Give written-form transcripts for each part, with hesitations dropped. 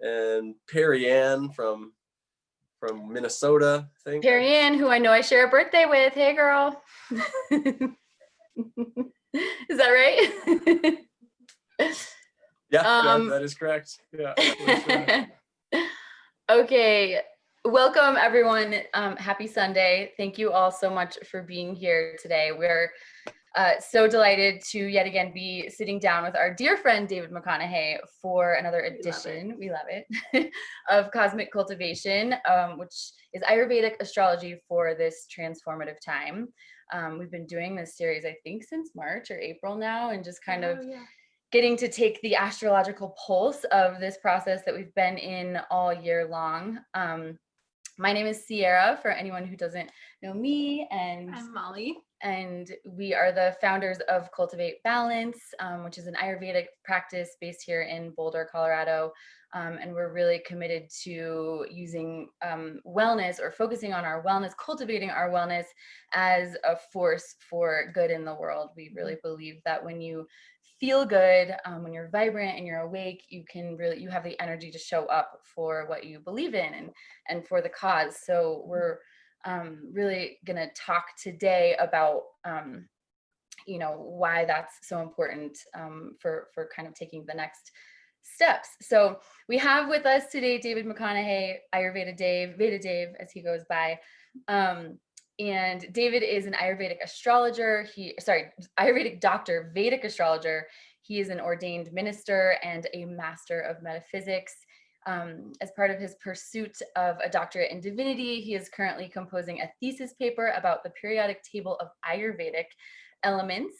and Perry Ann from Minnesota, I think. Perry Ann, who I know I share a birthday with. Hey, girl. Is that right? Yeah, that is correct. Yeah. Okay. Welcome, everyone. Happy Sunday. Thank you all so much for being here today. We're so delighted to yet again be sitting down with our dear friend David McConaughey for another edition, we love it, of Cosmic Cultivation, which is Ayurvedic astrology for this transformative time. We've been doing this series, I think, since March or April now, and just kind of getting to take the astrological pulse of this process that we've been in all year long. My name is Sierra, for anyone who doesn't know me, and I'm Molly. And we are the founders of Cultivate Balance, which is an Ayurvedic practice based here in Boulder, Colorado. And we're really committed to using wellness, or focusing on our wellness, cultivating our wellness as a force for good in the world. We really believe that when you feel good, when you're vibrant and you're awake, you have the energy to show up for what you believe in and for the cause. So we're really going to talk today about, why that's so important for kind of taking the next steps. So we have with us today David McConaughey, Ayurveda Dave, Veda Dave, as he goes by. And David is an Ayurvedic astrologer. Ayurvedic doctor, Vedic astrologer. He is an ordained minister and a master of metaphysics. As part of his pursuit of a doctorate in divinity, he is currently composing a thesis paper about the periodic table of Ayurvedic elements.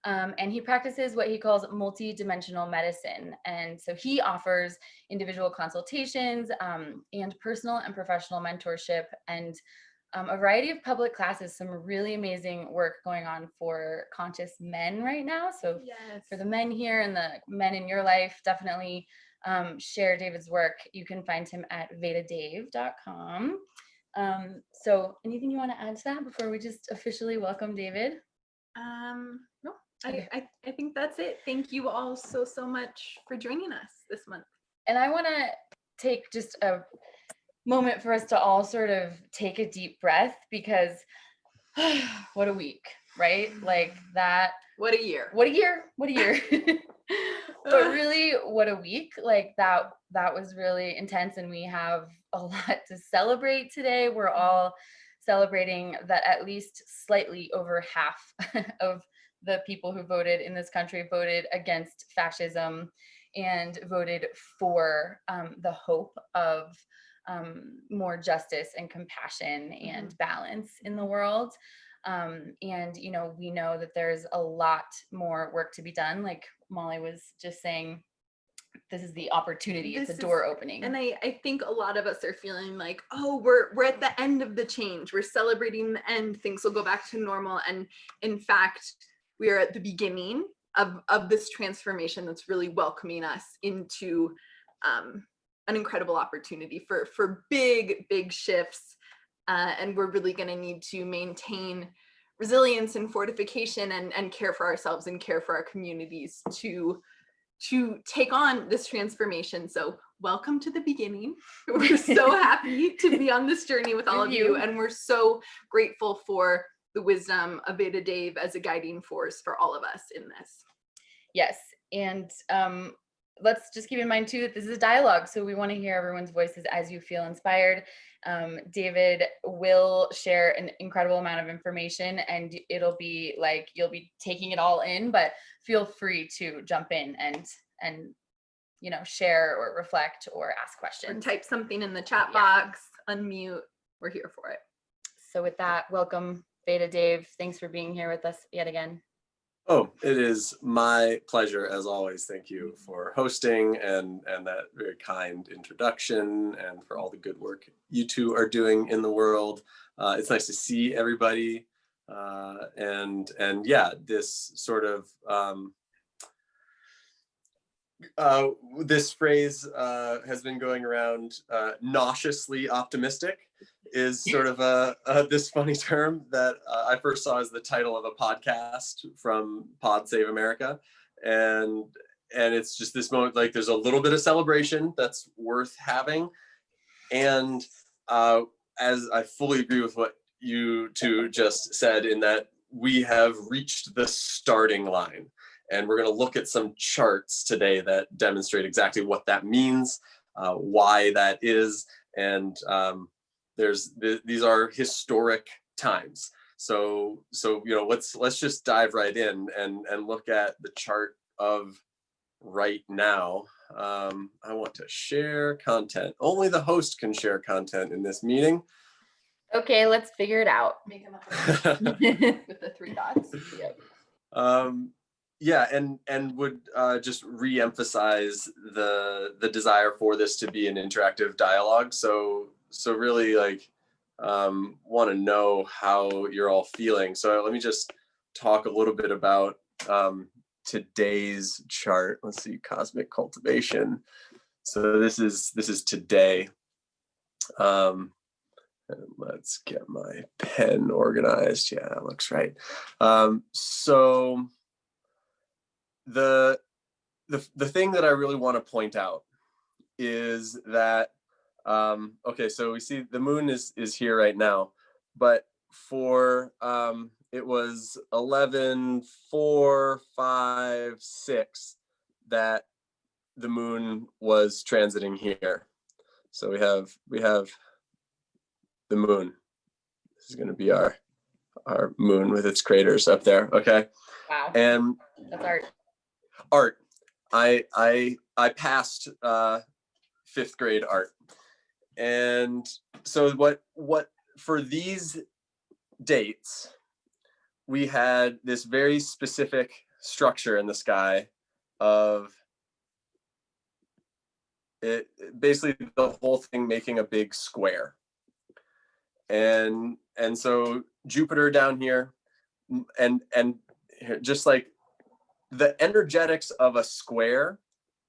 And he practices what he calls multi-dimensional medicine. And so he offers individual consultations and personal and professional mentorship, and a variety of public classes, some really amazing work going on for conscious men right now. So for the men here and the men in your life, definitely share David's work. You can find him at vedadave.com. So anything you want to add to that before we just officially welcome David? No, I think that's it. Thank you all so much for joining us this month. And I want to take just a moment for us to all sort of take a deep breath, because what a week, right? Like that. What a year. But really, what a week. Like that was really intense, and we have a lot to celebrate today. We're all celebrating that at least slightly over half of the people who voted in this country voted against fascism and voted for the hope of more justice and compassion and balance in the world. And, we know that there's a lot more work to be done. Like Molly was just saying, this is the opportunity. It's a door opening. And I think a lot of us are feeling like, oh, we're at the end of the change. We're celebrating the end. Things will go back to normal. And in fact, we are at the beginning of this transformation that's really welcoming us into an incredible opportunity for big shifts. And we're really going to need to maintain resilience and fortification and care for ourselves and care for our communities to take on this transformation. So welcome to the beginning. We're so happy to be on this journey with all of you. And we're so grateful for the wisdom of Veda Dave as a guiding force for all of us in this. Yes. And let's just keep in mind too that this is a dialogue, so we want to hear everyone's voices as you feel inspired. David will share an incredible amount of information, and it'll be like you'll be taking it all in, but feel free to jump in and share or reflect or ask questions. Or type something in the chat box, unmute. We're here for it. So with that, welcome Veda Dave. Thanks for being here with us yet again. Oh, it is my pleasure as always. Thank you for hosting and that very kind introduction, and for all the good work you two are doing in the world. It's nice to see everybody. And yeah, this sort of this phrase has been going around, nauseously optimistic is sort of this funny term that I first saw as the title of a podcast from Pod Save America. And it's just this moment, like there's a little bit of celebration that's worth having. And as I fully agree with what you two just said, in that we have reached the starting line. And we're going to look at some charts today that demonstrate exactly what that means, why that is. And these are historic times. So let's just dive right in and look at the chart of right now. I want to share content. Only the host can share content in this meeting. Okay, let's figure it out. Make them up with the 3 dots. Yep. Yeah, and would just re-emphasize the desire for this to be an interactive dialogue. So really, like, want to know how you're all feeling. So let me just talk a little bit about today's chart. Let's see, Cosmic Cultivation. So this is today. And let's get my pen organized. Yeah, that looks right. So the thing that I really want to point out is that okay, so we see the moon is here right now, but for it was 11, 4, 5, 6 that the moon was transiting here. So we have the moon. This is going to be our moon with its craters up there. Okay. Wow. And that's art. Art. I passed 5th grade art. And so what for these dates, we had this very specific structure in the sky of it, basically the whole thing making a big square. And so Jupiter down here, and just like the energetics of a square,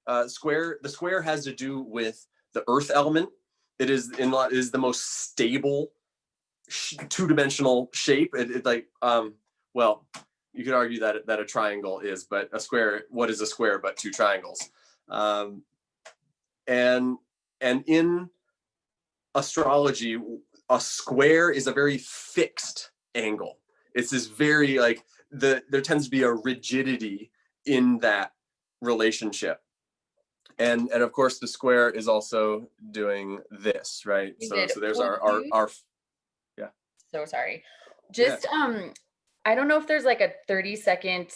the square has to do with the earth element. It is the most stable two-dimensional shape. It like well, you could argue that a triangle is, but a square, what is a square but 2 triangles? And in astrology, a square is a very fixed angle. It's this very, like, there tends to be a rigidity in that relationship. And of course the square is also doing this, right? So there's our yeah. So sorry. Just I don't know if there's like a 30-second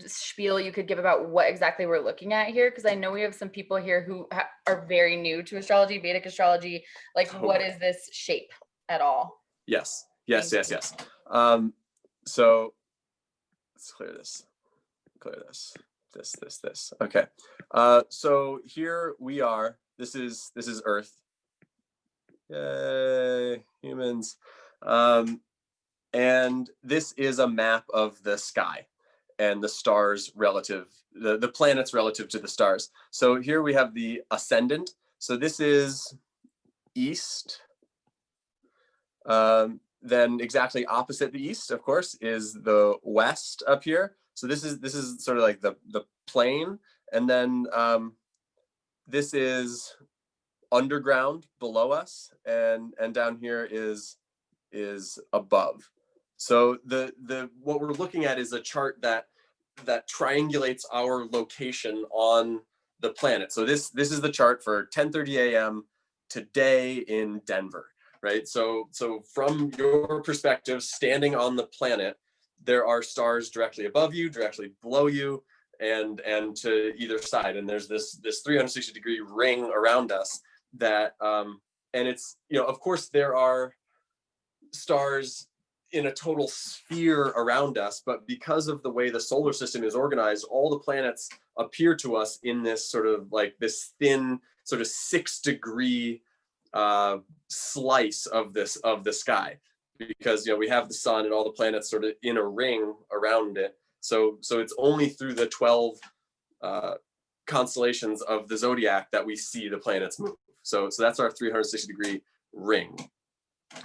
spiel you could give about what exactly we're looking at here, because I know we have some people here who are very new to astrology, Vedic astrology. Like, what is this shape at all? Yes. So let's clear this. This. Okay. So here we are. This is Earth. Yay, humans. And this is a map of the sky and the stars relative, the planets relative to the stars. So here we have the ascendant. So this is east. Then exactly opposite the east, of course, is the west up here. So this is sort of like the plane. And then this is underground below us, and down here is above. So the what we're looking at is a chart that triangulates our location on the planet. So this is the chart for 10:30 a.m. today in Denver, right? So from your perspective, standing on the planet, there are stars directly above you, directly below you, and to either side. And there's this 360-degree ring around us that and it's, of course there are stars in a total sphere around us, but because of the way the solar system is organized, all the planets appear to us in this sort of like this thin sort of 6-degree slice of the sky, because we have the sun and all the planets sort of in a ring around it. So it's only through the 12 constellations of the zodiac that we see the planets move. So that's our 360-degree ring.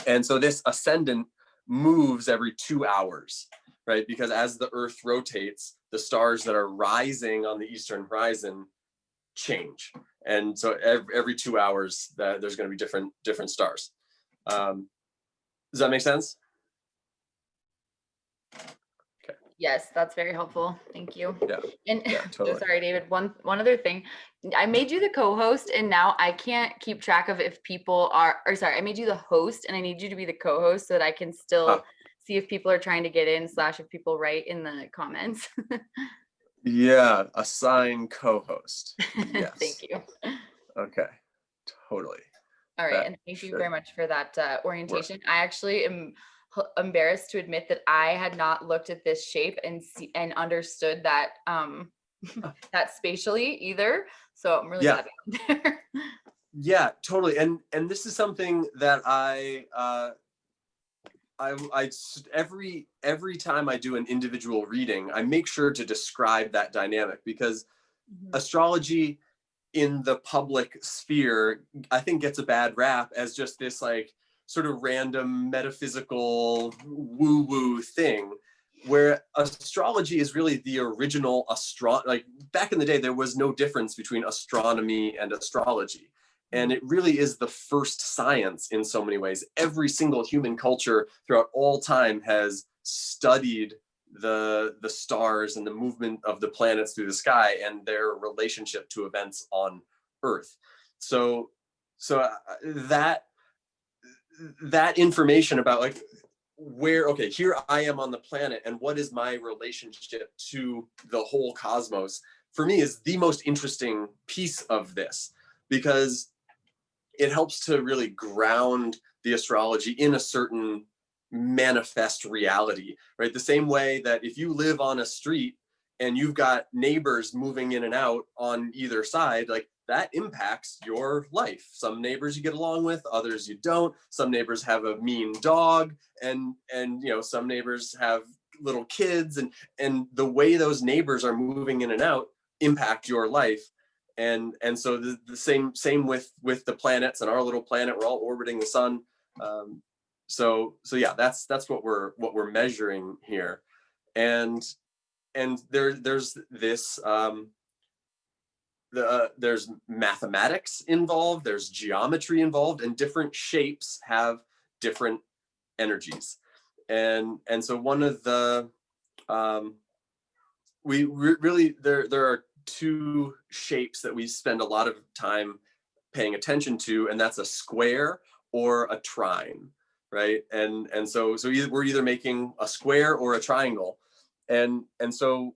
And so this ascendant moves every 2 hours, right? Because as the Earth rotates, the stars that are rising on the eastern horizon change. And so every 2 hours, there's going to be different stars. Does that make sense? Yes, that's very helpful. Thank you. Yeah. And Yeah, totally. so sorry, David. One other thing. I made you the co-host, and now I can't keep track of if people are, or sorry, I made you the host, and I need you to be the co-host so that I can still see if people are trying to get in / if people write in the comments. Yeah, assign co-host. Yes. Thank you. Okay, totally. All right, That and thank you should very much for that orientation. I actually am embarrassed to admit that I had not looked at this shape and understood that that spatially either. So I'm really glad to be there. Yeah, totally. And this is something that I every time I do an individual reading, I make sure to describe that dynamic, because astrology in the public sphere, I think, gets a bad rap as just this like sort of random metaphysical woo-woo thing, where astrology is really the original like back in the day, there was no difference between astronomy and astrology. And it really is the first science in so many ways. Every single human culture throughout all time has studied the stars and the movement of the planets through the sky and their relationship to events on Earth. So that information about like okay, here I am on the planet, and what is my relationship to the whole cosmos, for me is the most interesting piece of this, because it helps to really ground the astrology in a certain manifest reality, right? The same way that if you live on a street and you've got neighbors moving in and out on either side, like that impacts your life. Some neighbors you get along with, others you don't. Some neighbors have a mean dog, and some neighbors have little kids, and the way those neighbors are moving in and out impact your life. And so the same with the planets and our little planet. We're all orbiting the sun. So yeah, that's what we're measuring here. And there's this there's mathematics involved, there's geometry involved, and different shapes have different energies. And so one of the we really there are two shapes that we spend a lot of time paying attention to, and that's a square or a trine, right? And so we're either making a square or a triangle. And so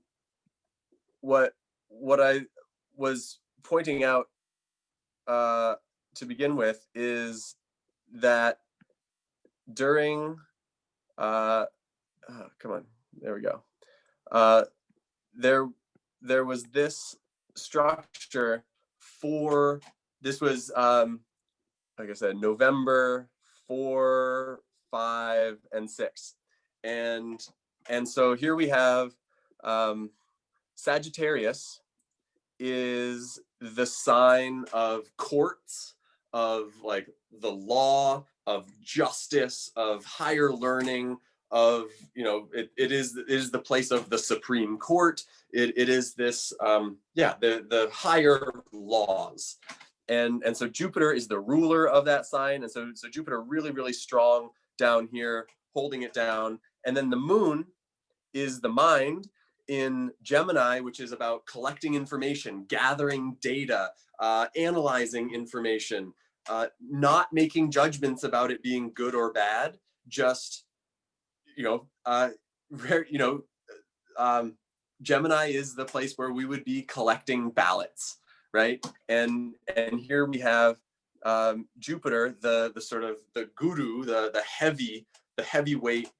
what I was pointing out to begin with is that during come on, there we go. There was this structure for, this was like I said, November 4, 5, and 6, and so here we have Sagittarius is the sign of courts, of like the law, of justice, of higher learning, of it is the place of the Supreme Court. It is this the higher laws. And so Jupiter is the ruler of that sign, and so Jupiter really strong down here, holding it down. And then the moon is the mind in Gemini, which is about collecting information, gathering data, analyzing information, not making judgments about it being good or bad, just Gemini is the place where we would be collecting ballots, right? And here we have Jupiter, the sort of the guru, the heavyweight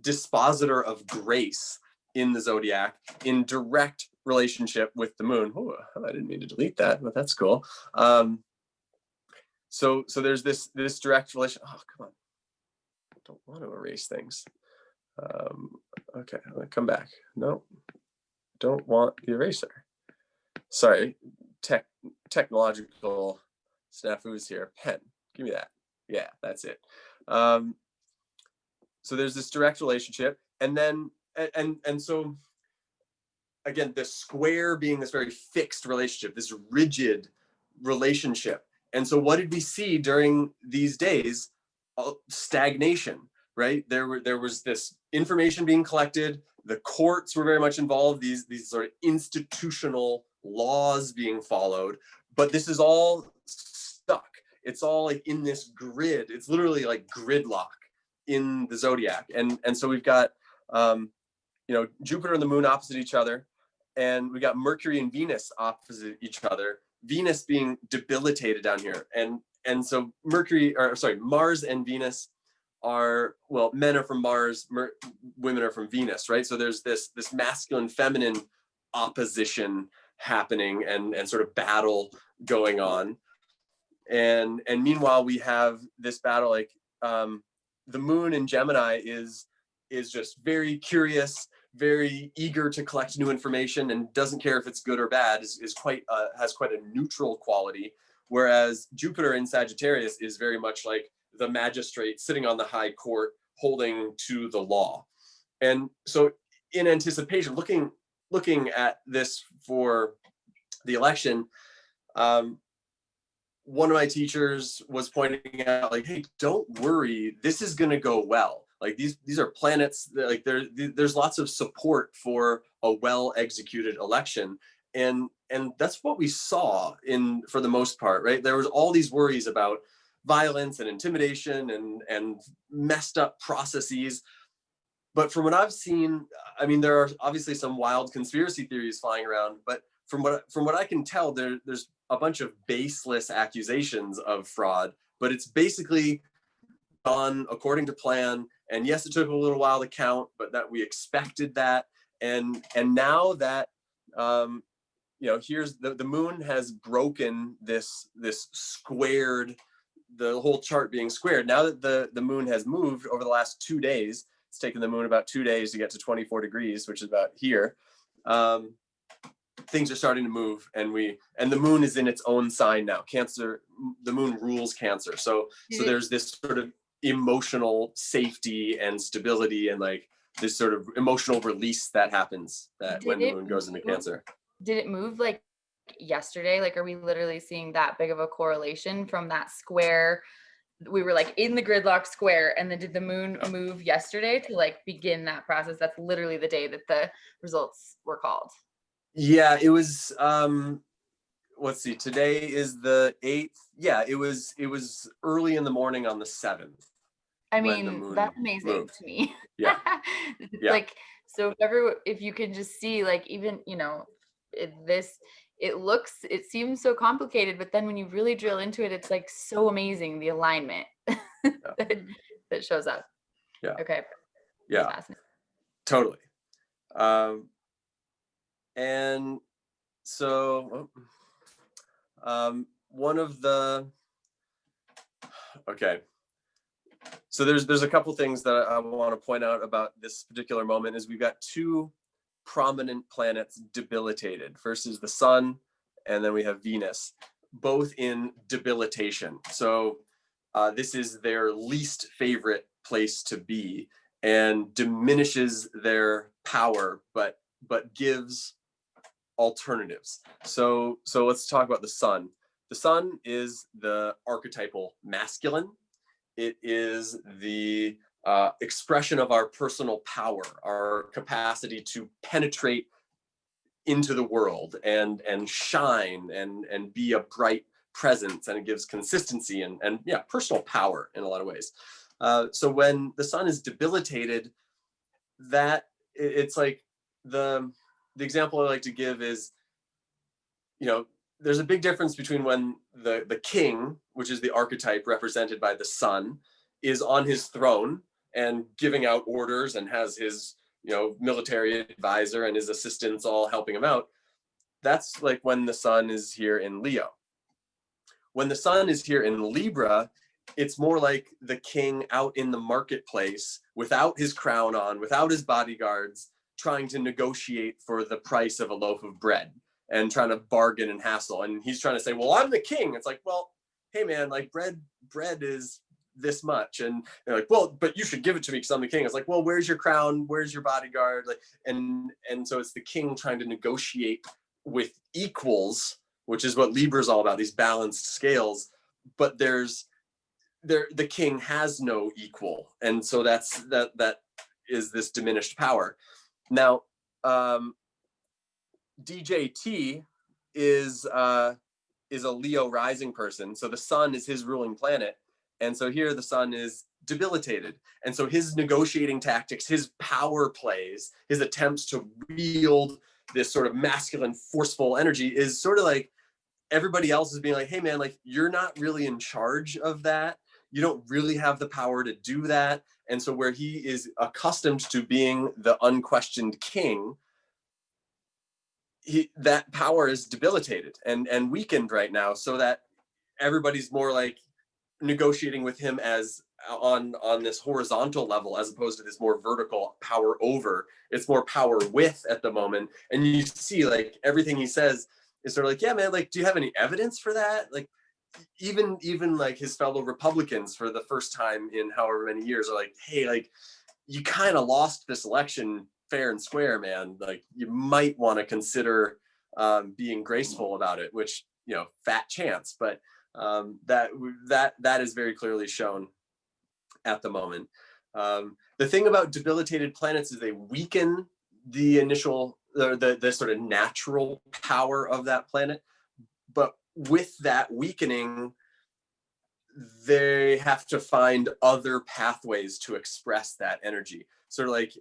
dispositor of grace in the zodiac, in direct relationship with the moon. Oh, I didn't mean to delete that, but that's cool. So there's this direct relation. Oh, come on. I don't want to erase things. Okay, I'm gonna come back. No, don't want the eraser. Sorry, technological snafus here. Pen, give me that. Yeah, that's it. So there's this direct relationship, And then, and so again, the square being this very fixed relationship, this rigid relationship. And so what did we see during these days? Stagnation, right? There was this information being collected. The courts were very much involved, these sort of institutional laws being followed, but this is all stuck. It's all like in this grid. It's literally like gridlock in the zodiac. And so we've got, Jupiter and the moon opposite each other, and we got Mercury and Venus opposite each other, Venus being debilitated down here. And so Mars and Venus are, well, men are from Mars, women are from Venus, right? So there's this masculine feminine opposition happening and sort of battle going on. And meanwhile, we have this battle, like the moon in Gemini is just very curious, very eager to collect new information, and doesn't care if it's good or bad, has quite a neutral quality. Whereas Jupiter in Sagittarius is very much like the magistrate sitting on the high court, holding to the law. And so in anticipation, looking at this for the election, one of my teachers was pointing out, like, hey, don't worry, this is going to go well. Like these are planets, like there's lots of support for a well executed election. And that's what we saw for the most part, right? There was all these worries about violence and intimidation and messed up processes. But from what I've seen, I mean, there are obviously some wild conspiracy theories flying around, but from what I can tell, there's a bunch of baseless accusations of fraud, but it's basically gone according to plan. And yes, it took a little while to count, but that we expected that. And now that here's the moon has broken this squared, the whole chart being squared. Now that the moon has moved over the last 2 days, it's taken the moon about 2 days to get to 24 degrees, which is about here. Things are starting to move, and the moon is in its own sign now. Cancer, the moon rules Cancer. So there's this sort of emotional safety and stability, and like this sort of emotional release that happens when the moon goes into Cancer. Did it move like yesterday? Like, are we literally seeing that big of a correlation from that square? We were like in the gridlock square, and then did the moon move yesterday to like begin that process? That's literally the day that the results were called. Yeah, it was, let's see, today is the 8th. Yeah, it was early in the morning on the 7th. I mean, that's amazing to me. Yeah. Yeah. Like, so if you can just see, like, even, it seems so complicated, but then when you really drill into it, it's like so amazing, the alignment that shows up. Yeah. Okay. Yeah. Totally. And so so there's a couple things that I want to point out about this particular moment. Is we've got two prominent planets debilitated. First is the sun, and then we have Venus, both in debilitation. So this is their least favorite place to be, and diminishes their power, but gives alternatives. So let's talk about the sun. The sun is the archetypal masculine. It is the expression of our personal power, our capacity to penetrate into the world and shine and be a bright presence, and it gives consistency and personal power in a lot of ways. So when the sun is debilitated, that it's like the example I like to give is, there's a big difference between when the king, which is the archetype represented by the sun, is on his throne and giving out orders and has his, military advisor and his assistants all helping him out. That's like when the sun is here in Leo. When the sun is here in Libra, it's more like the king out in the marketplace without his crown on, without his bodyguards, trying to negotiate for the price of a loaf of bread and trying to bargain and hassle. And he's trying to say, well, I'm the king. It's like, well, hey man, like bread is this much. And they're like, well, but you should give it to me because I'm the king. It's like, well, where's your crown? Where's your bodyguard? Like, and so it's the king trying to negotiate with equals, which is what Libra is all about, these balanced scales. But the king has no equal. And so that is this diminished power. Now, DJT is a Leo rising person. So the sun is his ruling planet. And so here the sun is debilitated. And so his negotiating tactics, his power plays, his attempts to wield this sort of masculine, forceful energy is sort of like everybody else is being like, hey man, like you're not really in charge of that. You don't really have the power to do that. And so where he is accustomed to being the unquestioned king, that power is debilitated and weakened right now, so that everybody's more like negotiating with him as on this horizontal level, as opposed to this more vertical power over. It's more power with at the moment. And you see like everything he says is sort of like, yeah, man, like, do you have any evidence for that? Like even like his fellow Republicans for the first time in however many years are like, hey, like you kind of lost this election fair and square, man. Like you might want to consider being graceful about it, which, you know, fat chance, but that is very clearly shown at the moment. The thing about debilitated planets is they weaken the initial, the sort of natural power of that planet, but with that weakening, they have to find other pathways to express that energy. Sort of like,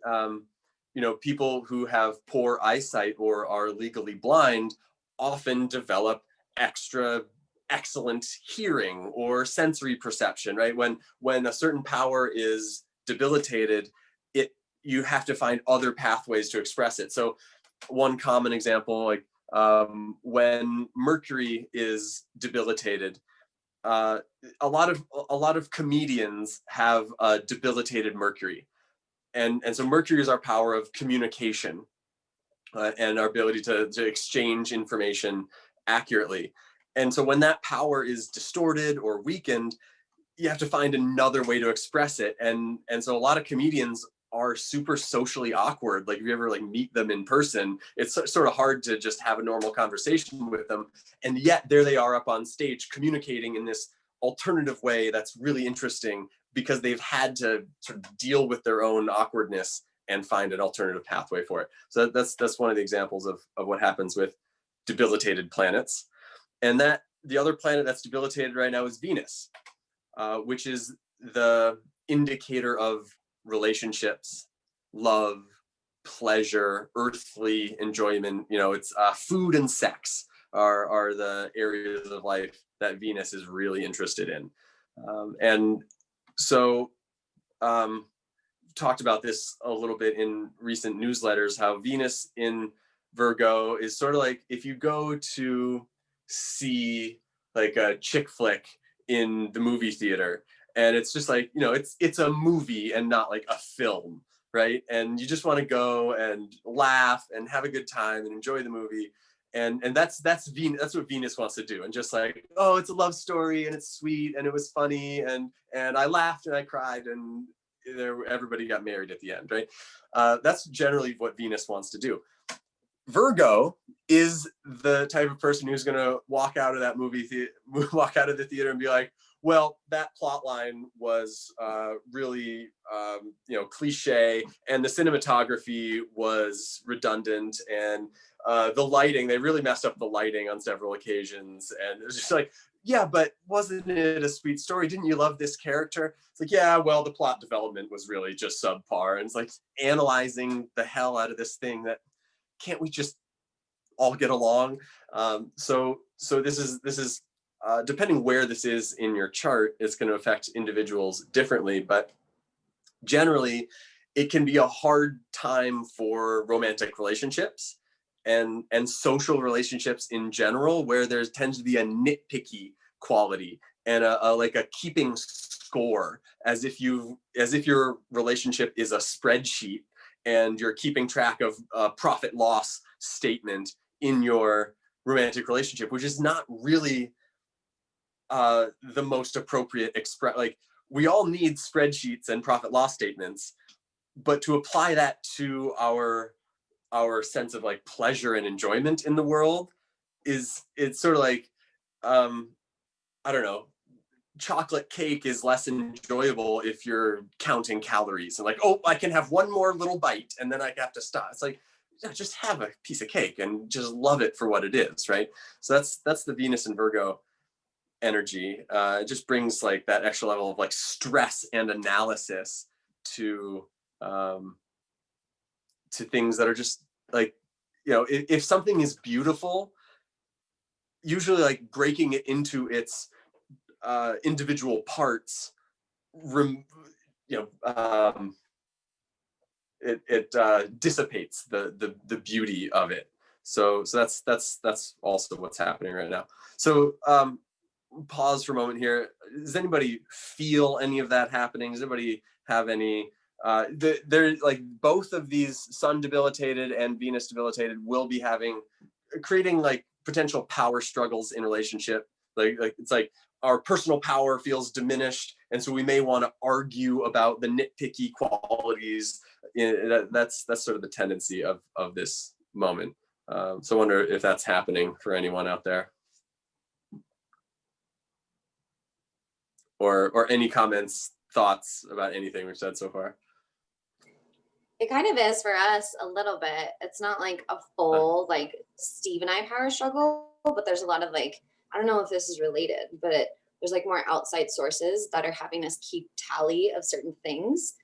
you know, people who have poor eyesight or are legally blind often develop extra excellent hearing or sensory perception, right? When a certain power is debilitated, you have to find other pathways to express it. So one common example, like when Mercury is debilitated, a lot of comedians have debilitated Mercury. And so Mercury is our power of communication and our ability to exchange information accurately. And so when that power is distorted or weakened, you have to find another way to express it. And so a lot of comedians are super socially awkward. Like if you ever like meet them in person, it's sort of hard to just have a normal conversation with them. And yet there they are up on stage communicating in this alternative way that's really interesting, because they've had to sort of deal with their own awkwardness and find an alternative pathway for it. So that's one of the examples of what happens with debilitated planets. And that the other planet that's debilitated right now is Venus, which is the indicator of relationships, love, pleasure, earthly enjoyment. You know, it's food and sex are the areas of life that Venus is really interested in. And so talked about this a little bit in recent newsletters, how Venus in Virgo is sort of like if you go to see like a chick flick in the movie theater, and it's just like, you know, it's a movie and not like a film, right? And you just want to go and laugh and have a good time and enjoy the movie. And that's Venus, that's what Venus wants to do. And just like, oh, it's a love story and it's sweet and it was funny and I laughed and I cried and everybody got married at the end, right? That's generally what Venus wants to do. Virgo is the type of person who's going to walk out of that walk out of the theater and be like, well, that plot line was really, you know, cliche, and the cinematography was redundant, and the lighting, they really messed up the lighting on several occasions. And it was just like, yeah, but wasn't it a sweet story? Didn't you love this character? It's like, yeah, well, the plot development was really just subpar. And it's like analyzing the hell out of this thing that, can't we just all get along? So this is depending where this is in your chart, it's going to affect individuals differently, but generally it can be a hard time for romantic relationships and social relationships in general, where there tends to be a nitpicky quality and a like a keeping score, as if your relationship is a spreadsheet and you're keeping track of a profit loss statement in your romantic relationship, which is not really the most appropriate like we all need spreadsheets and profit loss statements, but to apply that to our sense of like pleasure and enjoyment in the world it's sort of like, I don't know, chocolate cake is less enjoyable if you're counting calories and like, oh, I can have one more little bite and then I have to stop. It's like, yeah, just have a piece of cake and just love it for what it is, right? So that's the Venus and Virgo energy. It just brings like that extra level of like stress and analysis to things that are just like, you know, if something is beautiful, usually like breaking it into its individual parts, it dissipates the beauty of it. So that's also what's happening right now. So pause for a moment here. Does anybody feel any of that happening? Does anybody have any? They're like both of these Sun debilitated and Venus debilitated will be creating like potential power struggles in relationship. Like it's like our personal power feels diminished, and so we may want to argue about the nitpicky qualities. That's sort of the tendency of this moment. So I wonder if that's happening for anyone out there. Or any comments, thoughts about anything we've said so far? It kind of is for us a little bit. It's not like a full like Steve and I power struggle, but there's a lot of like, I don't know if this is related, but there's like more outside sources that are having us keep tally of certain things,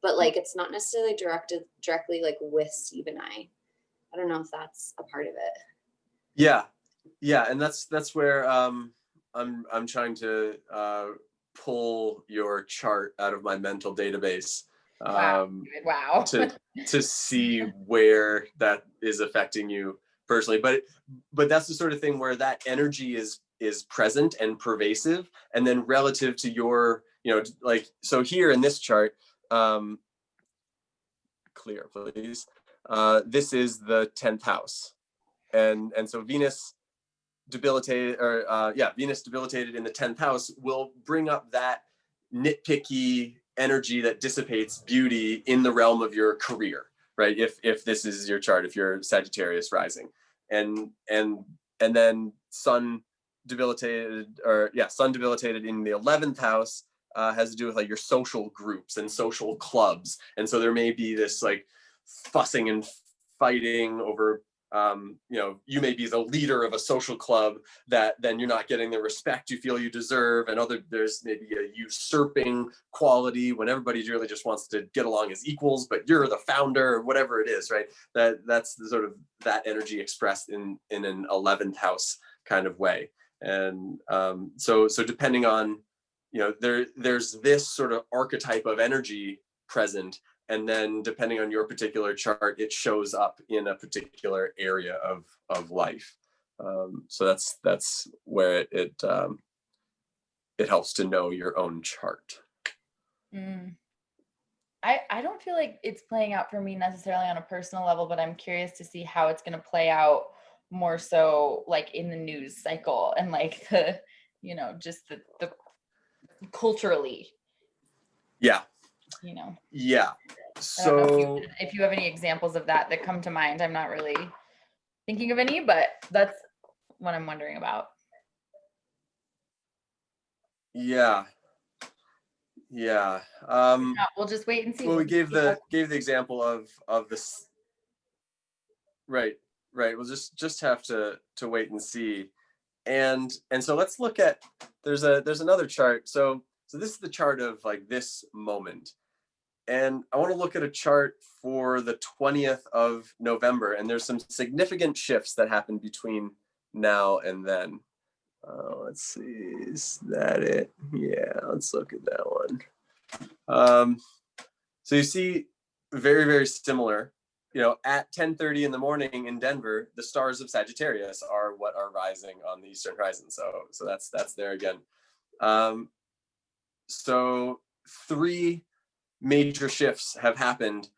but like it's not necessarily directly like with Steve and I. I don't know if that's a part of it. Yeah, and that's where I'm trying to pull your chart out of my mental database. Wow. to see where that is affecting you personally, but that's the sort of thing where that energy is present and pervasive, and then relative to your, you know, like, so here in this chart, clear please, this is the 10th house, and so Venus debilitated, or Venus debilitated in the 10th house will bring up that nitpicky energy that dissipates beauty in the realm of your career, right? If this is your chart, if you're Sagittarius rising, and then Sun debilitated, Sun debilitated in the 11th house has to do with like your social groups and social clubs, and so there may be this like fussing and fighting over, you know, you may be the leader of a social club that then you're not getting the respect you feel you deserve, and there's maybe a usurping quality when everybody really just wants to get along as equals, but you're the founder or whatever it is, right? That's the sort of that energy expressed in an 11th house kind of way. And so depending on, you know, there's this sort of archetype of energy present, and then depending on your particular chart, it shows up in a particular area of life. So that's where it helps to know your own chart. I don't feel like it's playing out for me necessarily on a personal level, but I'm curious to see how it's going to play out more so like in the news cycle and like the, you know, just the culturally. Yeah. You know. Yeah. So I don't know if you have any examples of that come to mind. I'm not really thinking of any, but that's what I'm wondering about. Yeah. We'll just wait and see. Well, we gave the example of this. Right. We'll just have to wait and see. And so let's look at, there's another chart. So this is the chart of like this moment. And I want to look at a chart for the 20th of November. And there's some significant shifts that happen between now and then. Let's see, is that it? Yeah, let's look at that one. So you see very, very similar, you know, at 10:30 in the morning in Denver, the stars of Sagittarius are what are rising on the Eastern horizon. So that's there again. So 3 major shifts have happened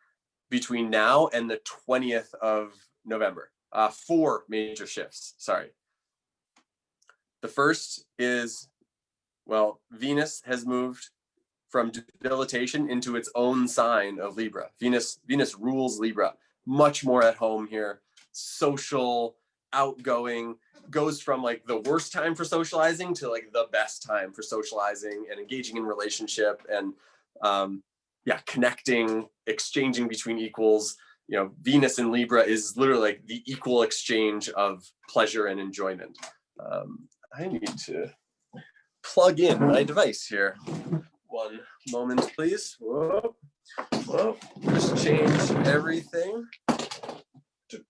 between now and the 20th of November. 4 major shifts, sorry. The first is, well, Venus has moved from debilitation into its own sign of Libra. Venus rules Libra, much more at home here, social, outgoing, goes from like the worst time for socializing to like the best time for socializing and engaging in relationship and connecting, exchanging between equals. You know, Venus in Libra is literally like the equal exchange of pleasure and enjoyment. I need to plug in my device here. One moment, please. Whoa. Just change everything. Okay.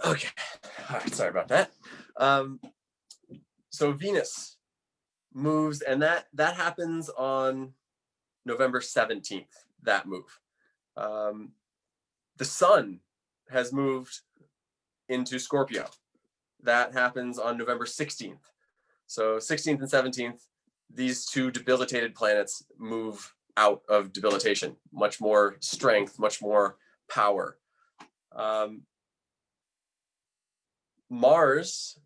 Okay. All right. Sorry about that. So Venus moves, and that happens on November 17th. That move. The Sun has moved into Scorpio. That happens on November 16th. So 16th and 17th, these two debilitated planets move out of debilitation. Much more strength, much more power. Mars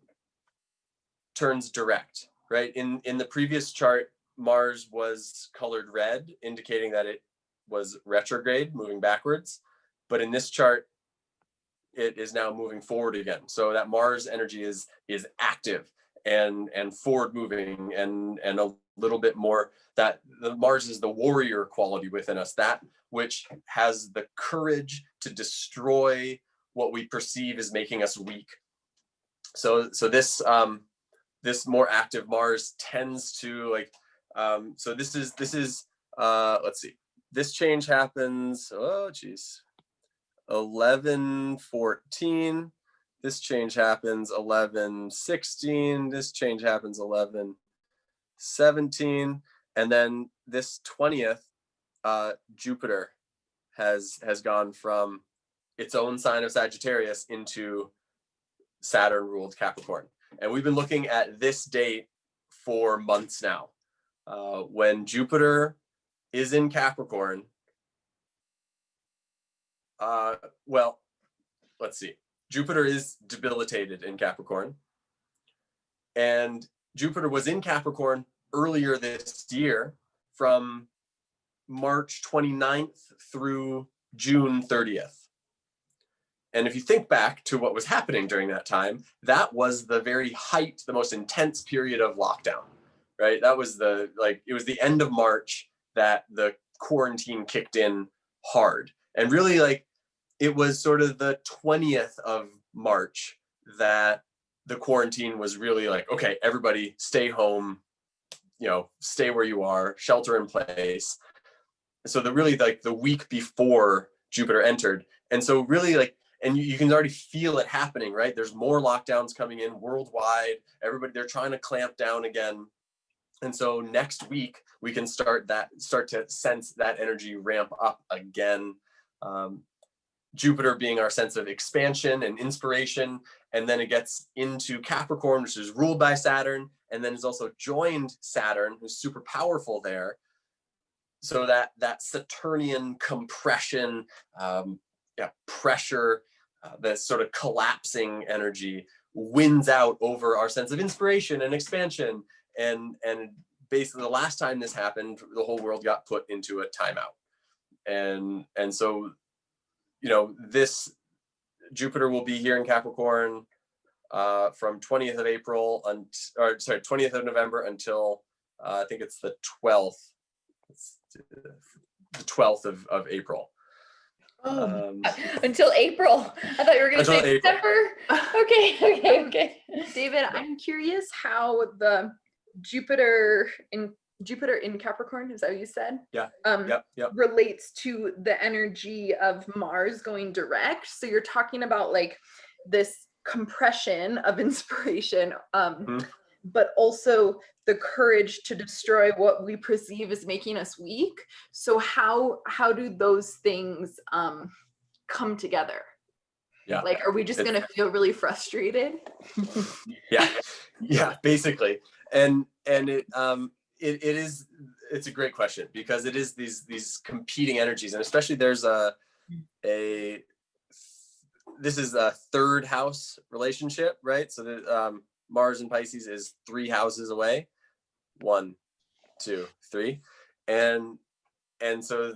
turns direct, right? In the previous chart, Mars was colored red, indicating that it was retrograde, moving backwards. But in this chart, it is now moving forward again. So that Mars energy is active and forward moving and a little bit more, that the Mars is the warrior quality within us, that which has the courage to destroy what we perceive as making us weak. So this more active Mars tends to like, so this is let's see, this change happens, 11:14. This change happens 11:16. This change happens 11:17. And then this 20th, Jupiter has gone from its own sign of Sagittarius into Saturn ruled Capricorn. And we've been looking at this date for months now. When Jupiter is in Capricorn, well, let's see. Jupiter is debilitated in Capricorn. And Jupiter was in Capricorn earlier this year from March 29th through June 30th. And if you think back to what was happening during that time, that was the very height, the most intense period of lockdown, right? That was it was the end of March that the quarantine kicked in hard. And really it was sort of the 20th of March that the quarantine was really like, okay, everybody stay home, stay where you are, shelter in place. So the week before Jupiter entered. And so really and you can already feel it happening, right? There's more lockdowns coming in worldwide. Everybody, they're trying to clamp down again. And so next week we can start to sense that energy ramp up again. Jupiter being our sense of expansion and inspiration. And then it gets into Capricorn, which is ruled by Saturn, and then is also joined Saturn, who's super powerful there. So that Saturnian compression, pressure, the sort of collapsing energy wins out over our sense of inspiration and expansion. And basically the last time this happened, the whole world got put into a timeout. And so, this Jupiter will be here in Capricorn from 20th of April, 20th of November until I think it's the 12th. The 12th of April. Until April. I thought you were going to say April. December. Okay. David, I'm curious how the Jupiter in Capricorn, is that what you said? Yeah. Yep. Relates to the energy of Mars going direct. So you're talking about this compression of inspiration, but also the courage to destroy what we perceive as making us weak. So how do those things come together? Yeah. Are we just going to feel really frustrated? Yeah, basically. And it's a great question, because it is these competing energies, and especially there's this is a third house relationship, right? So Mars in Pisces is 3 houses away. 1, 2, 3. And so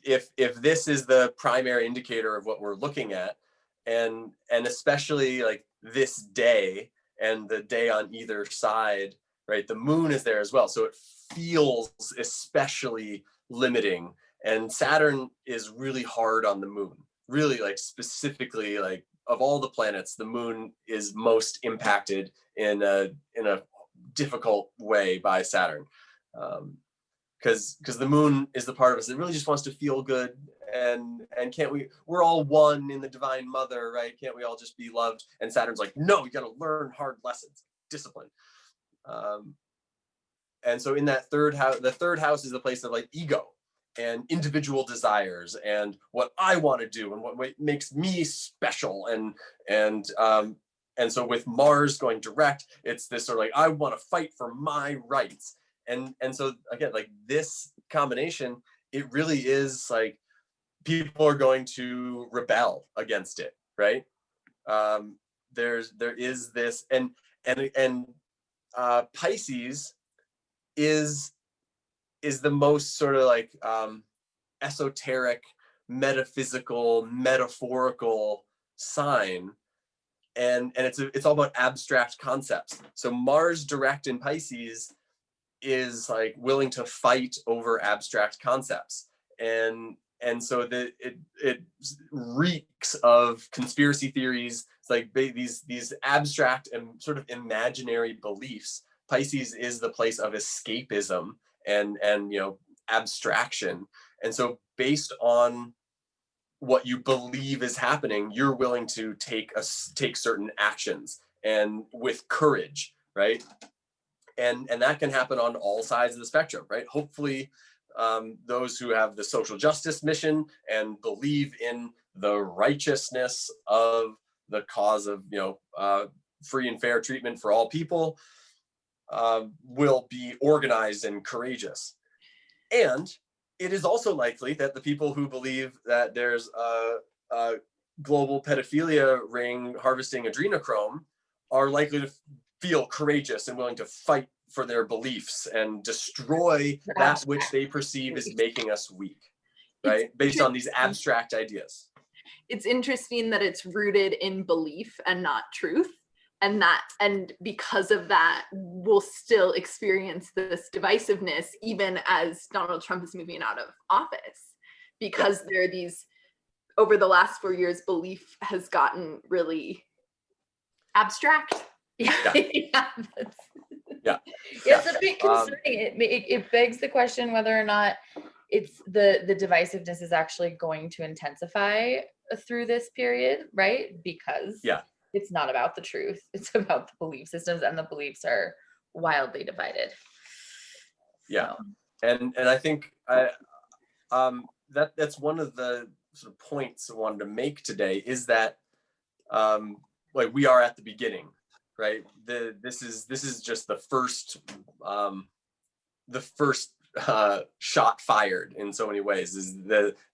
if this is the primary indicator of what we're looking at, and especially like this day and the day on either side, right? The moon is there as well. So it feels especially limiting. And Saturn is really hard on the moon, really, like specifically, like of all the planets, the moon is most impacted in a difficult way by Saturn. Because the moon is the part of us that really just wants to feel good, and can't we're all one in the divine mother, right? Can't we all just be loved? And Saturn's like, no, you got to learn hard lessons, discipline. And so in that third house, the third house is the place of like ego and individual desires and what I want to do and what makes me special. And so with Mars going direct, it's this sort of like, I want to fight for my rights. And so again, like this combination, it really is like people are going to rebel against it, right? There is this, and Pisces is the most sort of like esoteric, metaphysical, metaphorical sign, and it's all about abstract concepts. So Mars direct in Pisces is like willing to fight over abstract concepts, and so it reeks of conspiracy theories. It's like these abstract and sort of imaginary beliefs. Pisces is the place of escapism and abstraction, and so based on what you believe is happening, you're willing to take certain actions, and with courage, right? And that can happen on all sides of the spectrum, right? Hopefully, those who have the social justice mission and believe in the righteousness of the cause of free and fair treatment for all people will be organized and courageous. And it is also likely that the people who believe that there's a global pedophilia ring harvesting adrenochrome are likely to feel courageous and willing to fight for their beliefs and destroy that which they perceive is making us weak, right? Based on these abstract ideas. It's interesting that it's rooted in belief and not truth. And because of that, we'll still experience this divisiveness even as Donald Trump is moving out of office, because there are these, over the last 4 years, belief has gotten really abstract. Yeah. Yeah. It's a bit concerning. It begs the question whether or not it's the divisiveness is actually going to intensify through this period, right? Because it's not about the truth. It's about the belief systems, and the beliefs are wildly divided. Yeah. So. And I think that's one of the sort of points I wanted to make today is that like we are at the beginning, right? This is just the first shot fired in so many ways. Is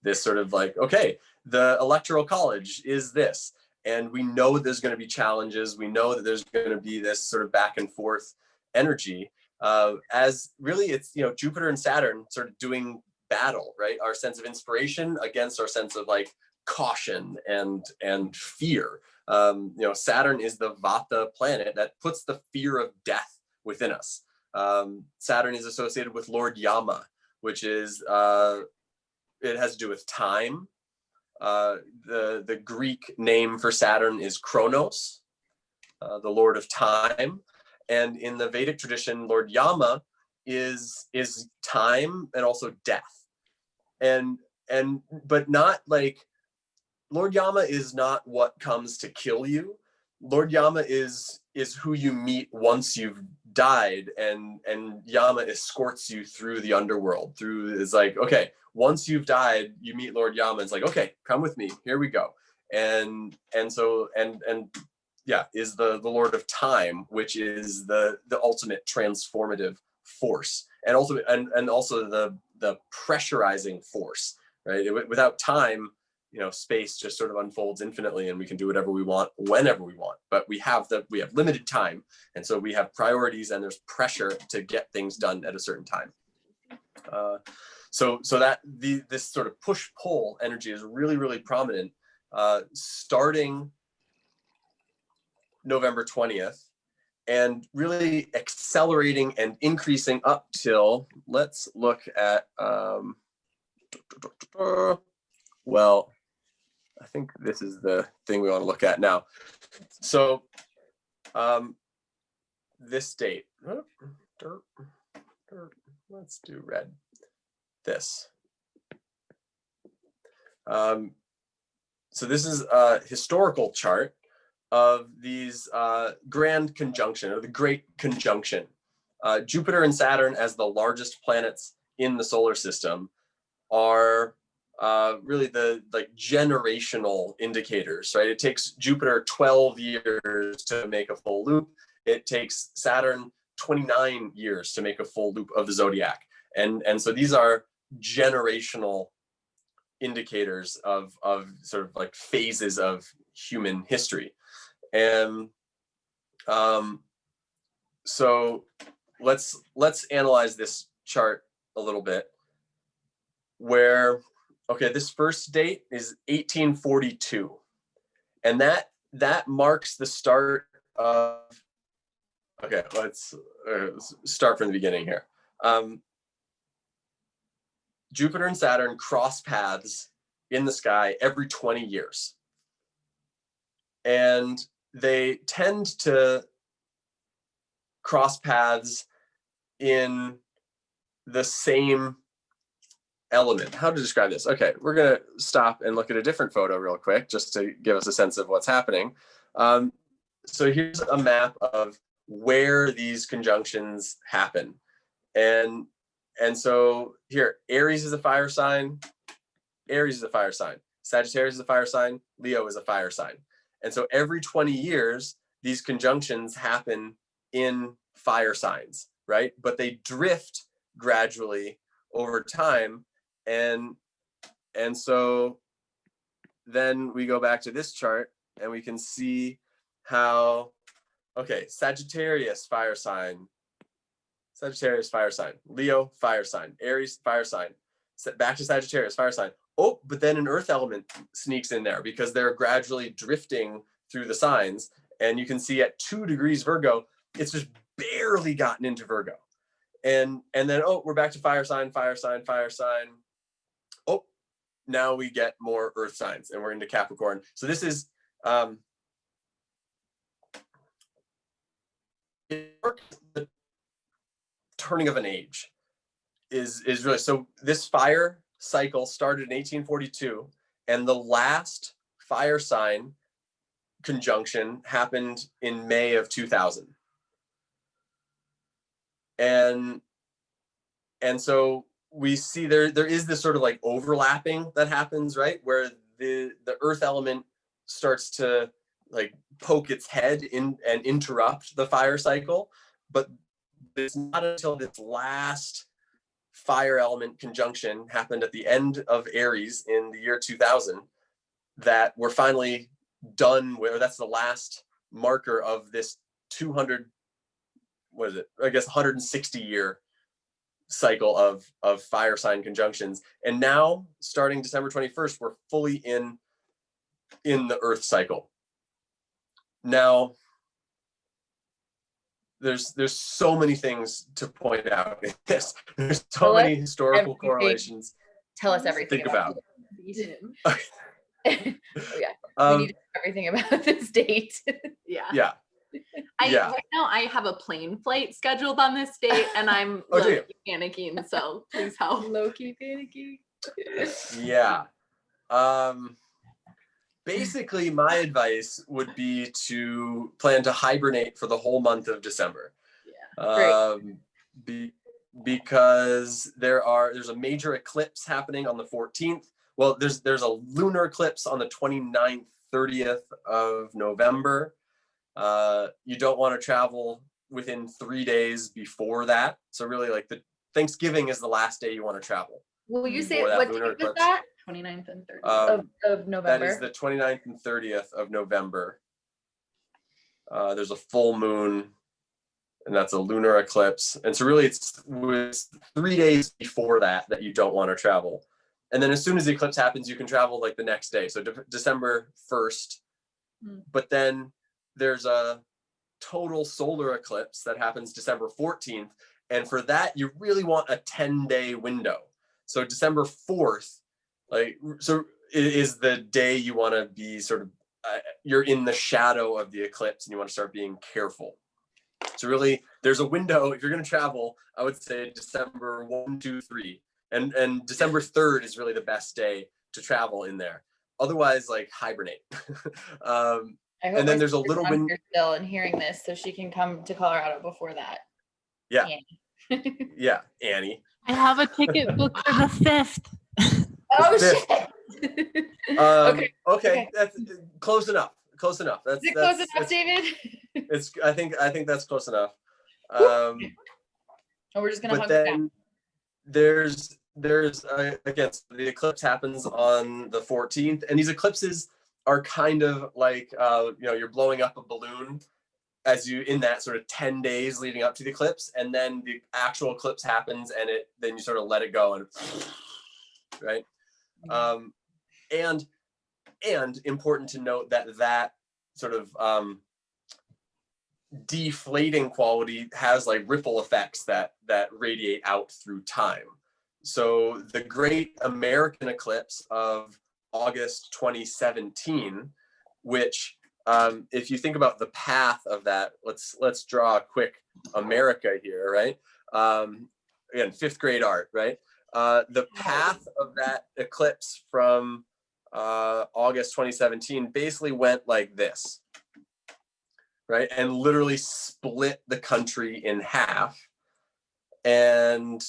this sort of like, okay, the electoral college is this, and we know there's going to be challenges. We know that there's going to be this sort of back and forth energy. As really, it's Jupiter and Saturn sort of doing battle, right? Our sense of inspiration against our sense of like caution and fear. Saturn is the Vata planet that puts the fear of death within us. Saturn is associated with Lord Yama, which is it has to do with time. The Greek name for Saturn is Kronos, the Lord of time, and in the Vedic tradition, Lord Yama is time and also death, but not like Lord Yama is not what comes to kill you. Lord Yama is who you meet once you've died, and Yama escorts you through the underworld. It's like, okay, once you've died, you meet Lord Yama. It's like, okay, come with me. Here we go. And so is the Lord of time, which is the ultimate transformative force, and also the pressurizing force, right? Without time, space just sort of unfolds infinitely, and we can do whatever we want whenever we want. But we have limited time, and so we have priorities, and there's pressure to get things done at a certain time. So that this sort of push-pull energy is really, really prominent, starting November 20th, and really accelerating and increasing up till, let's look at, well, I think this is the thing we want to look at now. So this date, let's do red, this. So this is a historical chart of these grand conjunction, or the Great Conjunction. Jupiter and Saturn, as the largest planets in the solar system, are really the generational indicators, right? It takes Jupiter 12 years to make a full loop. It takes Saturn 29 years to make a full loop of the zodiac. And so these are generational indicators of sort of like phases of human history. And so let's analyze this chart a little bit, where, okay, this first date is 1842, and that marks the start of, okay, let's start from the beginning here. Jupiter and Saturn cross paths in the sky every 20 years. And they tend to cross paths in the same element. How to describe this? Okay, we're going to stop and look at a different photo real quick, just to give us a sense of what's happening. So here's a map of where these conjunctions happen. And so here, Aries is a fire sign, Aries is a fire sign, Sagittarius is a fire sign, Leo is a fire sign. And so every 20 years, these conjunctions happen in fire signs, right? But they drift gradually over time. And so then we go back to this chart, and we can see how, okay, Sagittarius, fire sign, Leo, fire sign, Aries, fire sign, back to Sagittarius, fire sign. Oh, but then an earth element sneaks in there, because they're gradually drifting through the signs. And you can see at 2 degrees Virgo, it's just barely gotten into Virgo. And then, oh, we're back to fire sign. Oh, now we get more earth signs, and we're into Capricorn. So this is, the turning of an age is really, so this fire cycle started in 1842, and the last fire sign conjunction happened in May of 2000. And so we see there is this sort of like overlapping that happens, right? Where the earth element starts to like poke its head in and interrupt the fire cycle. But it's not until this last fire element conjunction happened at the end of Aries in the year 2000 that we're finally done with, that's the last marker of this 160 year cycle of fire sign conjunctions. And now, starting December 21st, we're fully in the Earth cycle. Now, there's so many things to point out in this. There's so many historical correlations. Tell us everything. Think about. Oh, yeah. We need to know everything about this date. Yeah. Right now I have a plane flight scheduled on this date, and I'm low-key panicking, so please help. Low-key panicking. Yeah. Basically, my advice would be to plan to hibernate for the whole month of December. Because there's a major eclipse happening on the 14th. Well, there's a lunar eclipse on the 29th, 30th of November. You don't want to travel within 3 days before that. So really, like, the Thanksgiving is the last day you want to travel. Will you say what date was that? 29th and 30th. Of November. That is the 29th and 30th of November. There's a full moon, and that's a lunar eclipse. And so really it's 3 days before that you don't want to travel. And then as soon as the eclipse happens, you can travel like the next day. So December 1st, but then there's a total solar eclipse that happens December 14th. And for that, you really want a 10-day window. So December 4th, so it is the day you want to be sort of, you're in the shadow of the eclipse and you want to start being careful. So really, there's a window. If you're going to travel, I would say December 1, 2, 3. And December 3rd is really the best day to travel in there. Otherwise, like hibernate. And then there's a little window still and hearing this, so she can come to Colorado before that. Yeah. Yeah, Annie. I have a ticket booked for the 5th. Oh shit. Okay, that's close enough. Close enough. Is it close enough, David? It's. I think that's close enough. Oh, we're just gonna hug it down. There's again, the eclipse happens on the 14th, and these eclipses are kind of like you're blowing up a balloon as you in that sort of 10 days leading up to the eclipse, and then the actual eclipse happens, and then you sort of let it go, and right. And important to note that sort of deflating quality has like ripple effects that radiate out through time. So the Great American Eclipse of August 2017, which if you think about the path of that, let's draw a quick America here, right? Again, 5th grade art, right? The path of that eclipse from August 2017 basically went like this, right? And literally split the country in half, and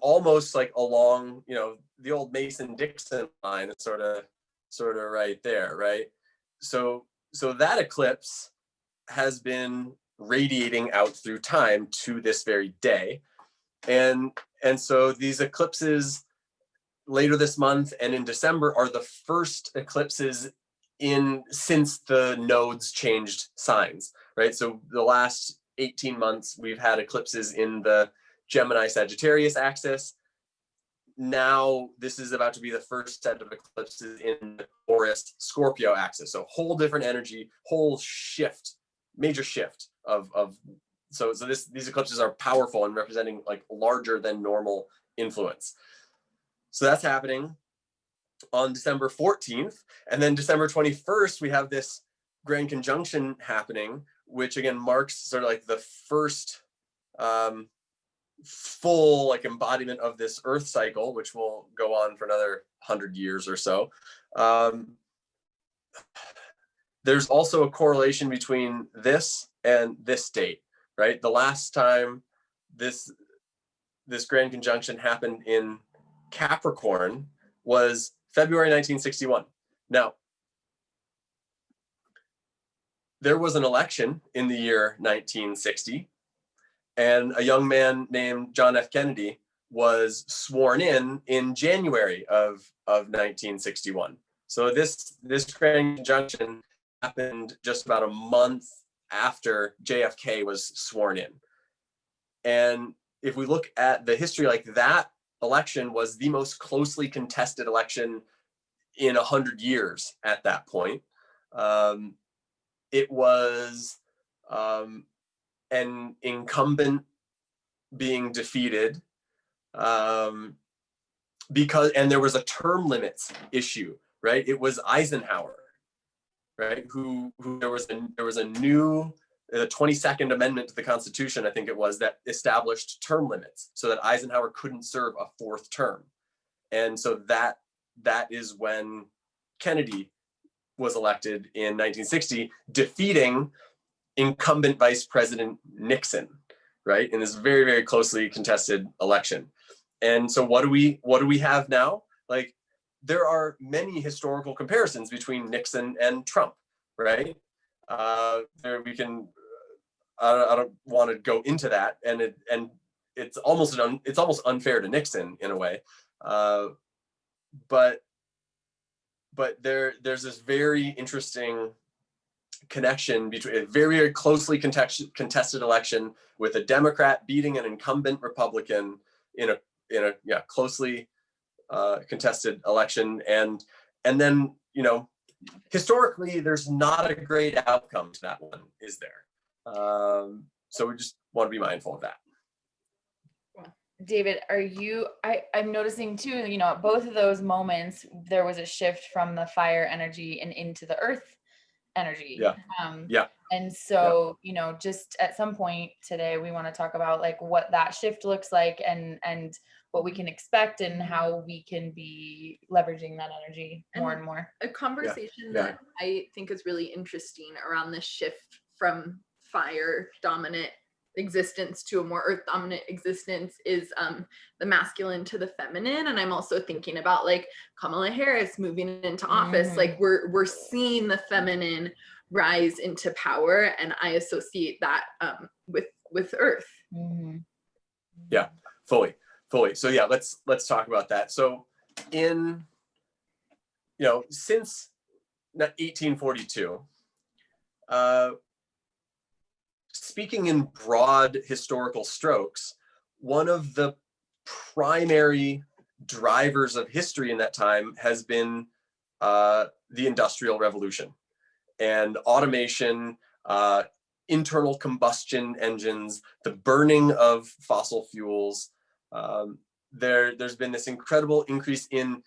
almost like along, the old Mason-Dixon line, it's sort of right there, right? So that eclipse has been radiating out through time to this very day. And so these eclipses later this month and in December are the first eclipses since the nodes changed signs, right? So the last 18 months, we've had eclipses in the Gemini Sagittarius axis. Now this is about to be the first set of eclipses in the Taurus Scorpio axis. So whole different energy, whole shift, major shift of so these eclipses are powerful and representing like larger than normal influence. So that's happening on December 14th. And then December 21st, we have this grand conjunction happening, which again marks sort of like the first full like embodiment of this Earth cycle, which will go on for another 100 years or so. There's also a correlation between this and this date, right? The last time this grand conjunction happened in Capricorn was February 1961. Now, there was an election in the year 1960, and a young man named John F. Kennedy was sworn in January of 1961. So this grand conjunction happened just about a month after JFK was sworn in. And if we look at the history, like that election was the most closely contested election in 100 years at that point. It was an incumbent being defeated because there was a term limits issue, right? It was Eisenhower, right? Who there was a new the 22nd Amendment to the Constitution, I think it was, that established term limits so that Eisenhower couldn't serve a 4th term. And so that is when Kennedy was elected in 1960, defeating incumbent Vice President Nixon, right? In this very, very closely contested election. And so what do we have now? Like, there are many historical comparisons between Nixon and Trump, right? We can, I don't want to go into that, and it's almost unfair to Nixon in a way, but but there's this very interesting connection between a very, very closely contested election with a Democrat beating an incumbent Republican in a closely contested election, and then, you know, historically there's not a great outcome to that one, is there? So we just want to be mindful of that. David, I'm noticing too, you know, at both of those moments, there was a shift from the fire energy and into the earth energy. Yeah. And so, you know, just at some point today, we want to talk about like what that shift looks like and what we can expect and how we can be leveraging that energy more and more. A conversation that I think is really interesting around this shift from fire dominant existence to a more earth dominant existence is the masculine to the feminine. And I'm also thinking about like Kamala Harris moving into office. Like we're seeing the feminine rise into power, and I associate that with earth. Yeah, fully. So yeah, let's talk about that. So in, you know, since 1842, speaking in broad historical strokes, one of the primary drivers of history in that time has been the Industrial Revolution and automation, internal combustion engines, the burning of fossil fuels. There's been this incredible increase in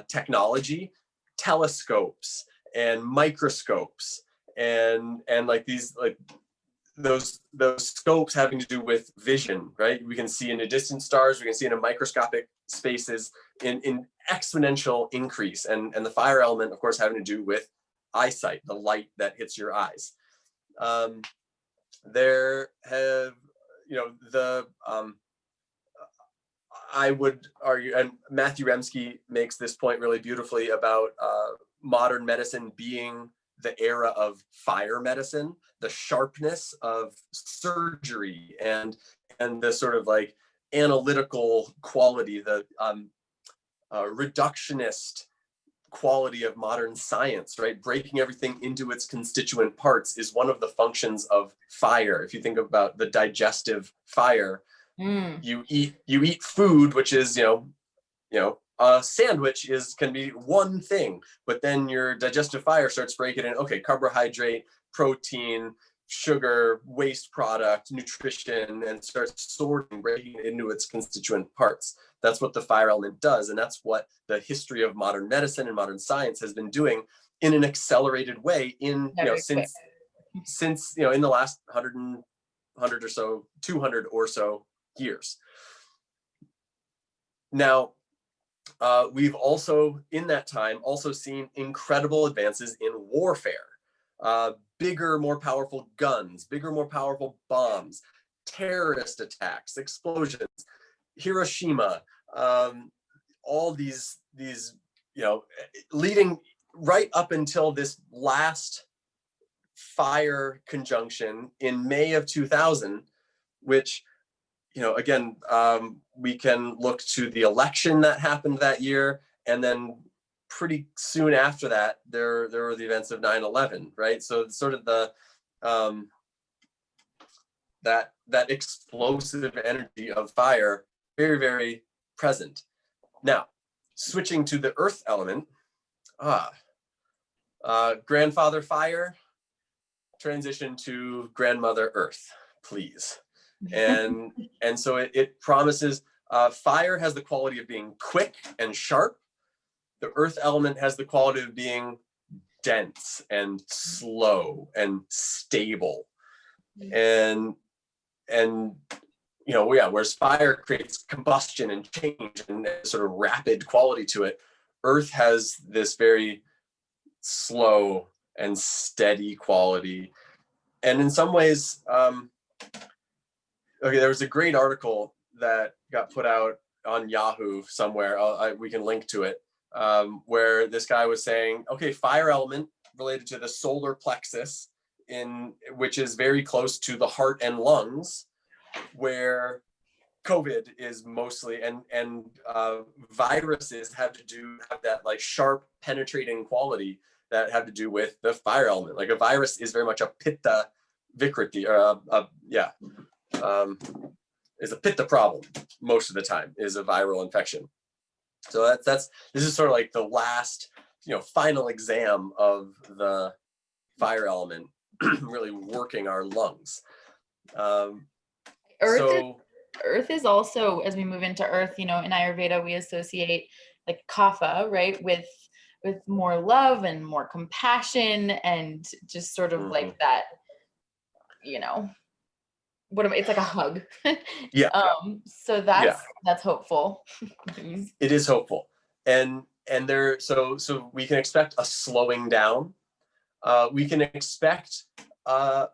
technology, telescopes and microscopes, and like these like those scopes having to do with vision, right? We can see into distant stars, we can see into microscopic spaces in exponential increase, and the fire element, of course, having to do with eyesight, the light that hits your eyes. There have, you know, I would argue, and Matthew Remski makes this point really beautifully about modern medicine being the era of fire medicine, the sharpness of surgery, and the sort of like analytical quality, the reductionist quality of modern science, right? Breaking everything into its constituent parts is one of the functions of fire. If you think about the digestive fire, you eat food, which is, you know, a sandwich can be one thing, but then your digestive fire starts breaking in, okay, carbohydrate, protein, sugar, waste product, nutrition, and starts sorting, breaking it into its constituent parts. That's what the fire element does. And that's what the history of modern medicine and modern science has been doing in an accelerated way since, you know, in the last 100 or so, 200 or so years. Now, we've also, in that time, also seen incredible advances in warfare. Bigger, more powerful guns, bigger, more powerful bombs, terrorist attacks, explosions, Hiroshima, all these, you know, leading right up until this last fire conjunction in May of 2000, which, you know, again, we can look to the election that happened that year, and then pretty soon after that, there were the events of 9/11, right? So sort of the that explosive energy of fire, very, very present. Now, switching to the earth element, grandfather fire, transition to grandmother earth, please. And so it promises, fire has the quality of being quick and sharp. The earth element has the quality of being dense and slow and stable. And you know, whereas fire creates combustion and change and sort of rapid quality to it, earth has this very slow and steady quality. And in some ways, okay, there was a great article that got put out on Yahoo somewhere. We can link to it, where this guy was saying, okay, fire element related to the solar plexus, which is very close to the heart and lungs, where COVID is mostly, and viruses have that like sharp penetrating quality that have to do with the fire element. Like a virus is very much a pitta vikriti, or is a pitta problem most of the time, is a viral infection. So this is sort of like the last, final exam of the fire element really working our lungs. Earth is also, as we move into Earth, in Ayurveda, we associate like kapha, right, with more love and more compassion and just sort of like that, it's like a hug. Yeah. So that's hopeful. It is hopeful. And so we can expect a slowing down. We can expect a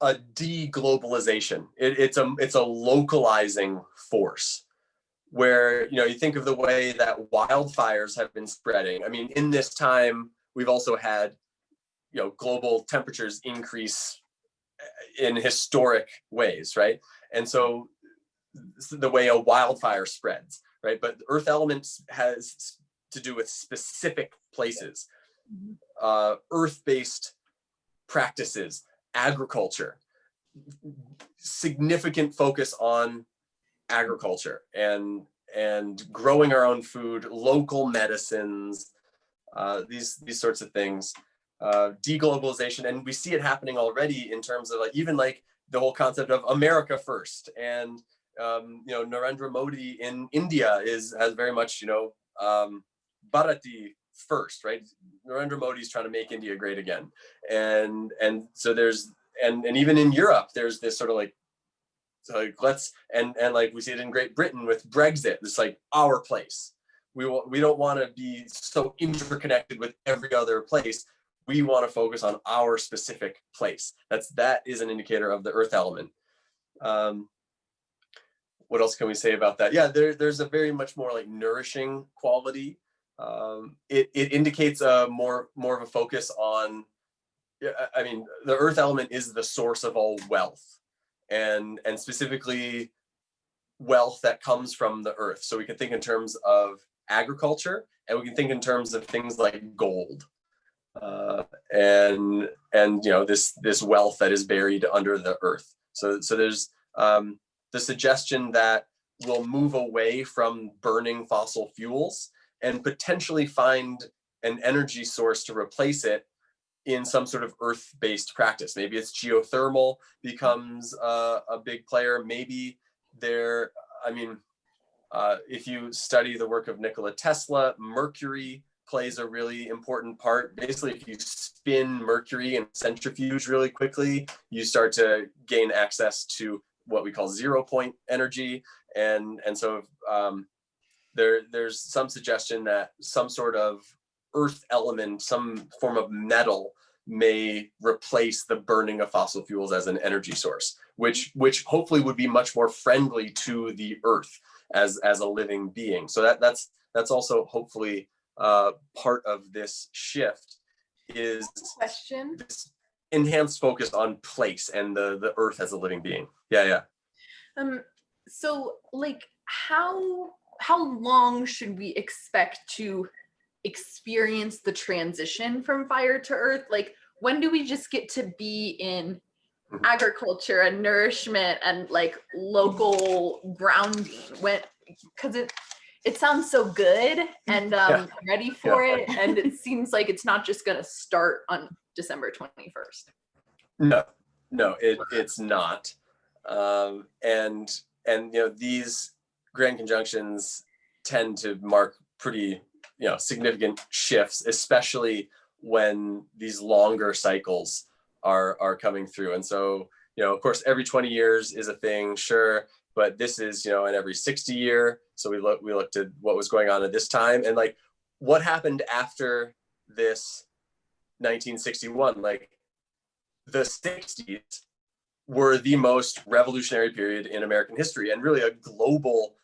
deglobalization. It's a localizing force where, you think of the way that wildfires have been spreading. I mean, in this time, we've also had, global temperatures increase in historic ways, right? And so the way a wildfire spreads, right? But the earth elements has to do with specific places, earth-based practices, agriculture, significant focus on agriculture and growing our own food, local medicines, these sorts of things, deglobalization. And we see it happening already in terms of like, even like the whole concept of America first. And, Narendra Modi in India has very much, Bharati first, right? Narendra Modi is trying to make India great again. And so there's, and even in Europe, there's this sort of like, and like we see it in Great Britain with Brexit, it's like our place. We don't want to be so interconnected with every other place. We want to focus on our specific place. That is an indicator of the earth element. What else can we say about that? Yeah, there's a very much more like nourishing quality. It indicates more of a focus on, I mean, the earth element is the source of all wealth, and specifically wealth that comes from the earth. So we can think in terms of agriculture, and we can think in terms of things like gold, and this wealth that is buried under the earth. So there's the suggestion that we'll move away from burning fossil fuels and potentially find an energy source to replace it in some sort of earth-based practice. Maybe it's geothermal becomes a big player. Maybe if you study the work of Nikola Tesla, mercury plays a really important part. Basically, if you spin mercury in a centrifuge really quickly, you start to gain access to what we call 0 point energy. And so there's some suggestion that some sort of earth element, some form of metal, may replace the burning of fossil fuels as an energy source, which hopefully would be much more friendly to the earth as a living being. So that's also hopefully part of this shift, is this enhanced focus on place and the earth as a living being. Yeah. So like how long should we expect to experience the transition from fire to earth? Like, when do we just get to be in agriculture and nourishment and like local grounding? Because it sounds so good, and I'm ready for it, and it seems like it's not just going to start on December 21st. No, it's not. And these grand conjunctions tend to mark pretty significant shifts, especially when these longer cycles are coming through. And so of course every 20 years is a thing, sure, but this is in every 60 year. So we looked at what was going on at this time, and like what happened after this 1961. Like the 60s were the most revolutionary period in American history, and really a global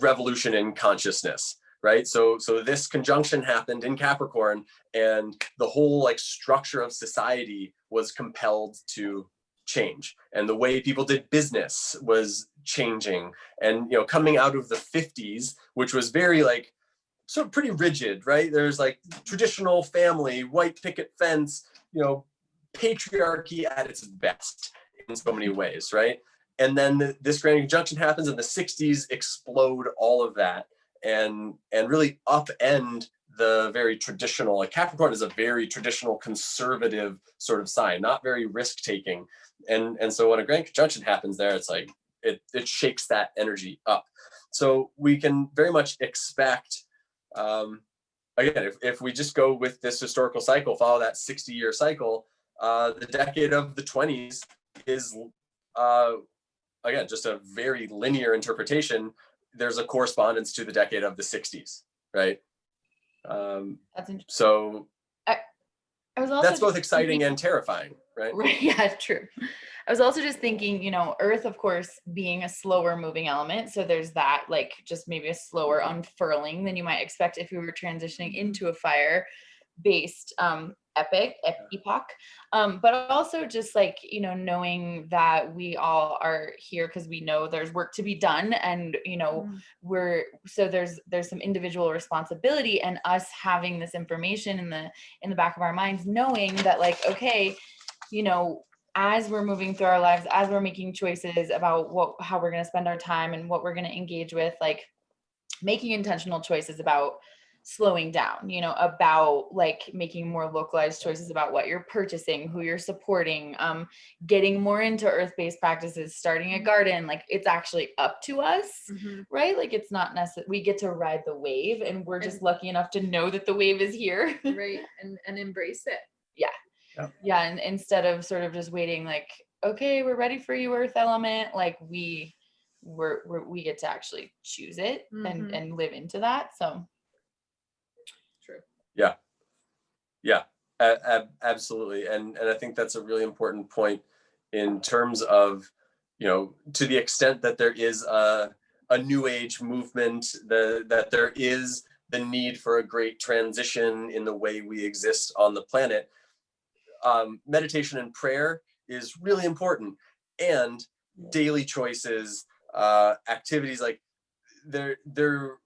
revolution in consciousness, right? So this conjunction happened in Capricorn, and the whole like structure of society was compelled to change, and the way people did business was changing. And, you know, coming out of the 50s, which was very like, sort of pretty rigid, right? There's like traditional family, white picket fence, you know, patriarchy at its best in so many ways, right? And then this grand conjunction happens, and the 60s explode all of that and really upend the very traditional, like Capricorn is a very traditional conservative sort of sign, not very risk taking. And so when a grand conjunction happens there, it's like, it shakes that energy up. So we can very much expect, again, if we just go with this historical cycle, follow that 60-year cycle, the decade of the 20s is, again, just a very linear interpretation. There's a correspondence to the decade of the 60s, right? That's interesting. So I was also that's both exciting and terrifying, right? Right. Yeah, true. I was also just thinking, you know, Earth, of course, being a slower moving element. So there's that, like, just maybe a slower unfurling than you might expect if we were transitioning into a fire based epoch. But also just like, you know, knowing that we all are here because we know there's work to be done, and, you know, there's some individual responsibility, and us having this information in the back of our minds, knowing that, like, okay, you know, as we're moving through our lives, as we're making choices about how we're going to spend our time and what we're going to engage with, like making intentional choices about slowing down, you know, about like making more localized choices about what you're purchasing, who you're supporting, getting more into earth-based practices, starting a garden. Like, it's actually up to us, right? Like, it's not necessary. We get to ride the wave, and we're just lucky enough to know that the wave is here. Right. And embrace it. Yeah. And instead of sort of just waiting, like, okay, we're ready for you, earth element, like we get to actually choose it and live into that. So true. Yeah, absolutely. And I think that's a really important point in terms of, you know, to the extent that there is a new age movement, that there is the need for a great transition in the way we exist on the planet. Meditation and prayer is really important, and daily choices, activities, like there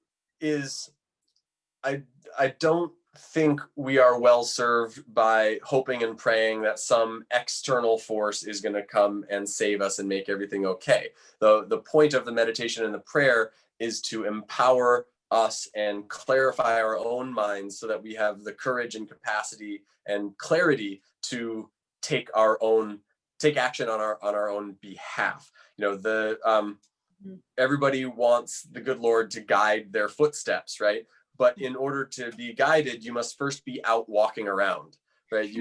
is, I don't think we are well served by hoping and praying that some external force is going to come and save us and make everything okay. The point of the meditation and the prayer is to empower us and clarify our own minds so that we have the courage and capacity and clarity to take action on our own behalf. You know, everybody wants the good Lord to guide their footsteps, right? But in order to be guided, you must first be out walking around, right?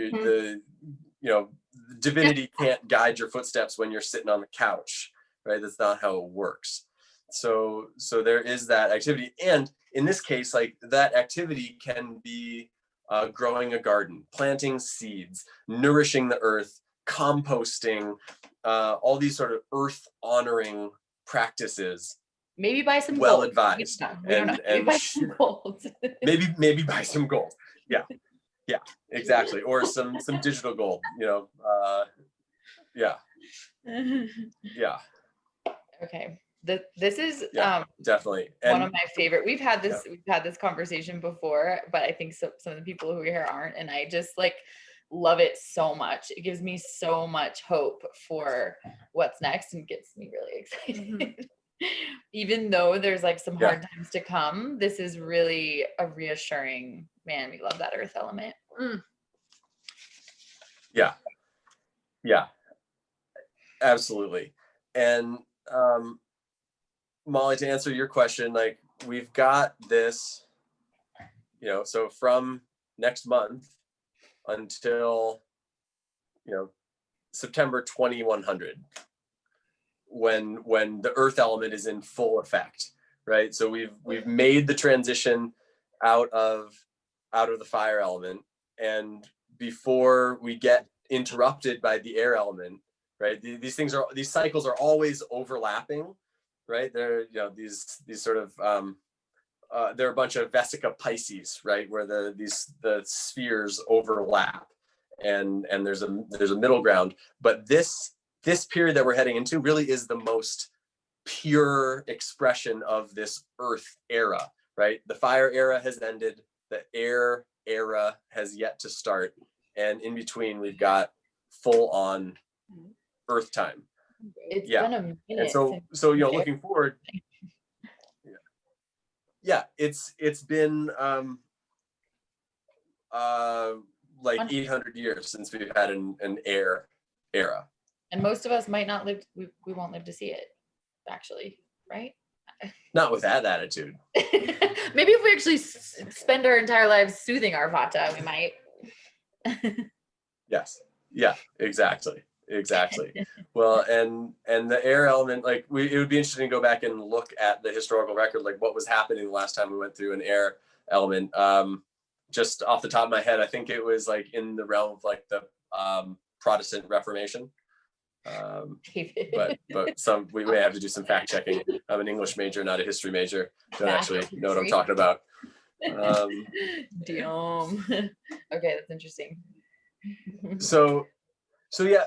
Divinity can't guide your footsteps when you're sitting on the couch, right? That's not how it works. So there is that activity. And in this case, like, that activity can be growing a garden, planting seeds, nourishing the earth, composting, all these sort of earth honoring practices. Maybe buy some well gold. advised. We don't know. Maybe buy some gold. maybe buy some gold. Yeah, exactly. Or some digital gold, you know. Yeah. Okay. This is definitely one of my favorite. We've had this conversation before, but I think some of the people who are here aren't, and I just like love it so much. It gives me so much hope for what's next and gets me really excited. Even though there's like some hard times to come, this is really a reassuring, man, we love that earth element. Yeah, absolutely. And Molly, to answer your question, like, we've got this, you know, so from next month until, you know, September 2100, when the earth element is in full effect, right? So we've made the transition out of the fire element, and before we get interrupted by the air element, right? These cycles are always overlapping, right? They're, you know, these sort of they're a bunch of Vesica Pisces, right, where the spheres overlap, and there's a middle ground. But this this period that we're heading into really is the most pure expression of this earth era, right? The fire era has ended, the air era has yet to start, and in between we've got full on earth time. It's Yeah. been a minute. And so since you know, air- looking forward, yeah, it's been like 800 years since we've had an air era. And most of us might not live, we won't live to see it, actually, right? Not with that attitude. Maybe if we actually spend our entire lives soothing our vata, we might. Yes. Yeah, exactly. Well, and the air element, like it would be interesting to go back and look at the historical record, like what was happening the last time we went through an air element. Just off the top of my head, I think it was like in the realm of like the Protestant Reformation. But some we may have to do some fact checking. I'm an English major, not a history major. Don't actually know what I'm talking about. Damn. Okay, that's interesting. So yeah,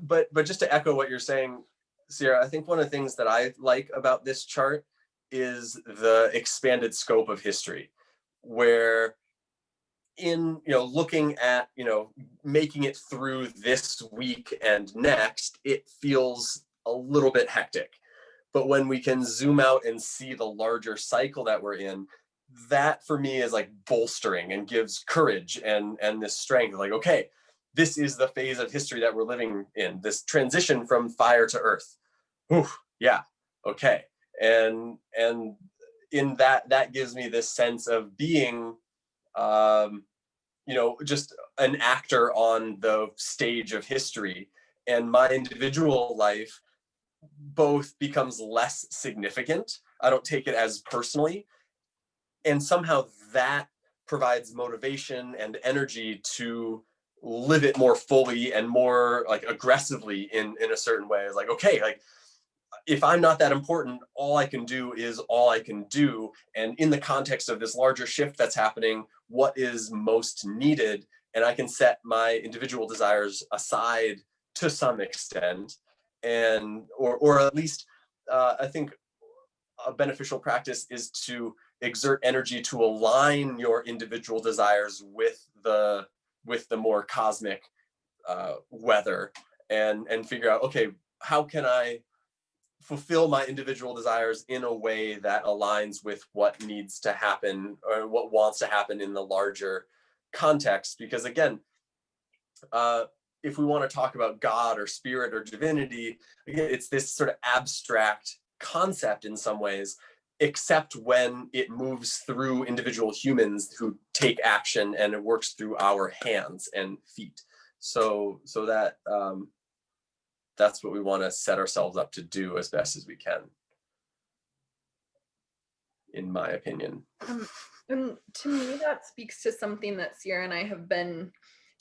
but just to echo what you're saying, Sierra, I think one of the things that I like about this chart is the expanded scope of history, where in, you know, looking at, you know, making it through this week and next, it feels a little bit hectic. But when we can zoom out and see the larger cycle that we're in, that for me is like bolstering and gives courage and this strength, like, okay, this is the phase of history that we're living in, this transition from fire to earth. Ooh, yeah, okay. And in that gives me this sense of being, you know, just an actor on the stage of history, and my individual life both becomes less significant. I don't take it as personally, and somehow that provides motivation and energy to live it more fully and more like aggressively in a certain way. It's like, okay, like if I'm not that important, all I can do is all I can do. And in the context of this larger shift that's happening, what is most needed? And I can set my individual desires aside to some extent, and or at least I think a beneficial practice is to exert energy to align your individual desires with the more cosmic weather, and figure out, okay, how can I fulfill my individual desires in a way that aligns with what needs to happen or what wants to happen in the larger context. Because again, if we want to talk about God or spirit or divinity, again, it's this sort of abstract concept in some ways, except when it moves through individual humans who take action and it works through our hands and feet. So that that's what we want to set ourselves up to do as best as we can, in my opinion. And to me, that speaks to something that Sierra and I have been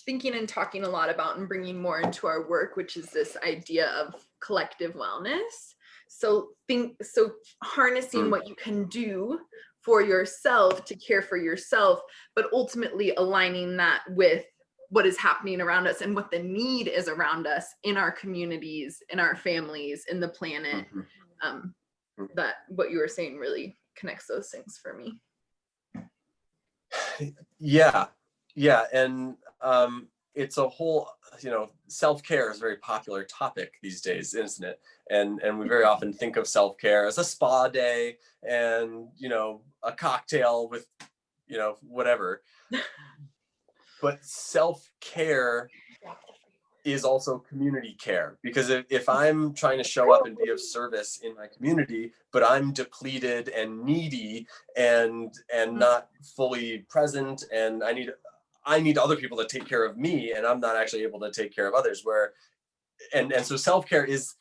thinking and talking a lot about and bringing more into our work, which is this idea of collective wellness. So harnessing what you can do for yourself to care for yourself, but ultimately aligning that with what is happening around us and what the need is around us in our communities, in our families, in the planet. That what you were saying really connects those things for me. Yeah. And it's a whole, you know, self-care is a very popular topic these days, isn't it? And we very often think of self-care as a spa day and, you know, a cocktail with, you know, whatever. But self-care is also community care, because if I'm trying to show up and be of service in my community, but I'm depleted and needy and not fully present, and I need other people to take care of me, and I'm not actually able to take care of others, and so self-care is,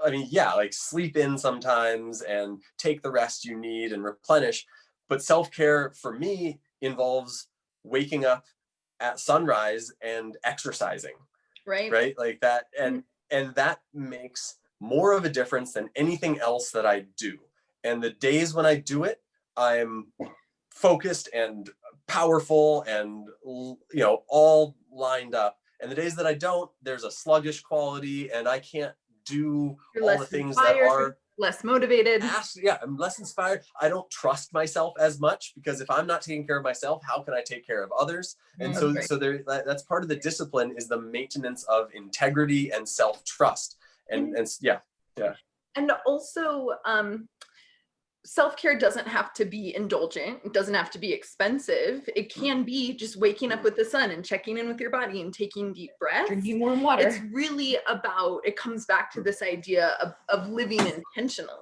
I mean, yeah, like sleep in sometimes and take the rest you need and replenish. But self-care for me involves waking up at sunrise and exercising. Right. Like that. And that makes more of a difference than anything else that I do. And the days when I do it, I'm focused and powerful and, you know, all lined up. And the days that I don't, there's a sluggish quality, and I can't do You're all less the things inspired, that are less motivated. yeah, I'm less inspired. I don't trust myself as much, because if I'm not taking care of myself, how can I take care of others? And so Right. that's part of the discipline, is the maintenance of integrity and self-trust. And yeah. And also, self-care doesn't have to be indulgent. It doesn't have to be expensive. It can be just waking up with the sun and checking in with your body and taking deep breaths. Drinking warm water. It's really about, it comes back to this idea of living intentionally.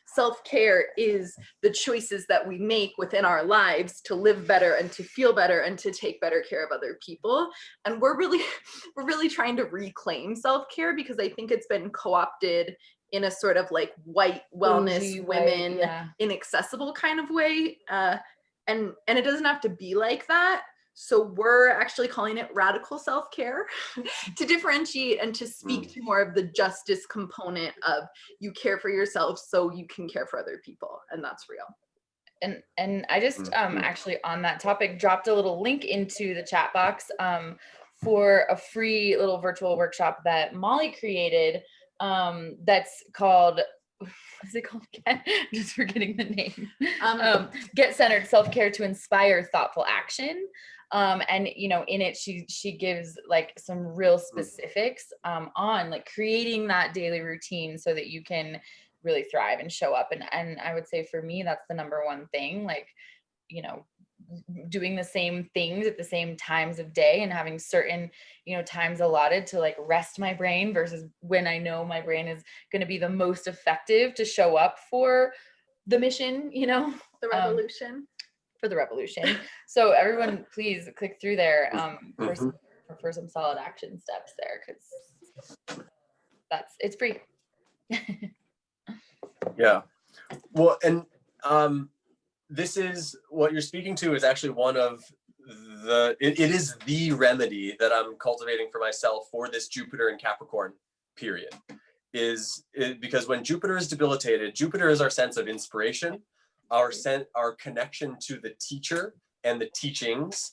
Self-care is the choices that we make within our lives to live better and to feel better and to take better care of other people. And we're really trying to reclaim self-care, because I think it's been co-opted in a sort of like white wellness, Bougie, women, yeah. inaccessible kind of way. And it doesn't have to be like that. So we're actually calling it radical self-care to differentiate and to speak to more of the justice component of, you care for yourself so you can care for other people. And that's real. And I just actually on that topic dropped a little link into the chat box for a free little virtual workshop that Molly created, that's called, what is it called again? I'm just forgetting the name. Get Centered Self-Care to Inspire Thoughtful Action. And in it she gives like some real specifics on like creating that daily routine so that you can really thrive and show up. And I would say for me, that's the number one thing, like, doing the same things at the same times of day and having certain, times allotted to like rest my brain versus when I know my brain is going to be the most effective to show up for the mission, The revolution. for the revolution. So everyone please click through there for some solid action steps there, because it's free. Yeah. Well, and this is what you're speaking to, is actually one of it is the remedy that I'm cultivating for myself for this Jupiter and Capricorn period, because when Jupiter is debilitated, Jupiter is our sense of inspiration, our connection to the teacher and the teachings.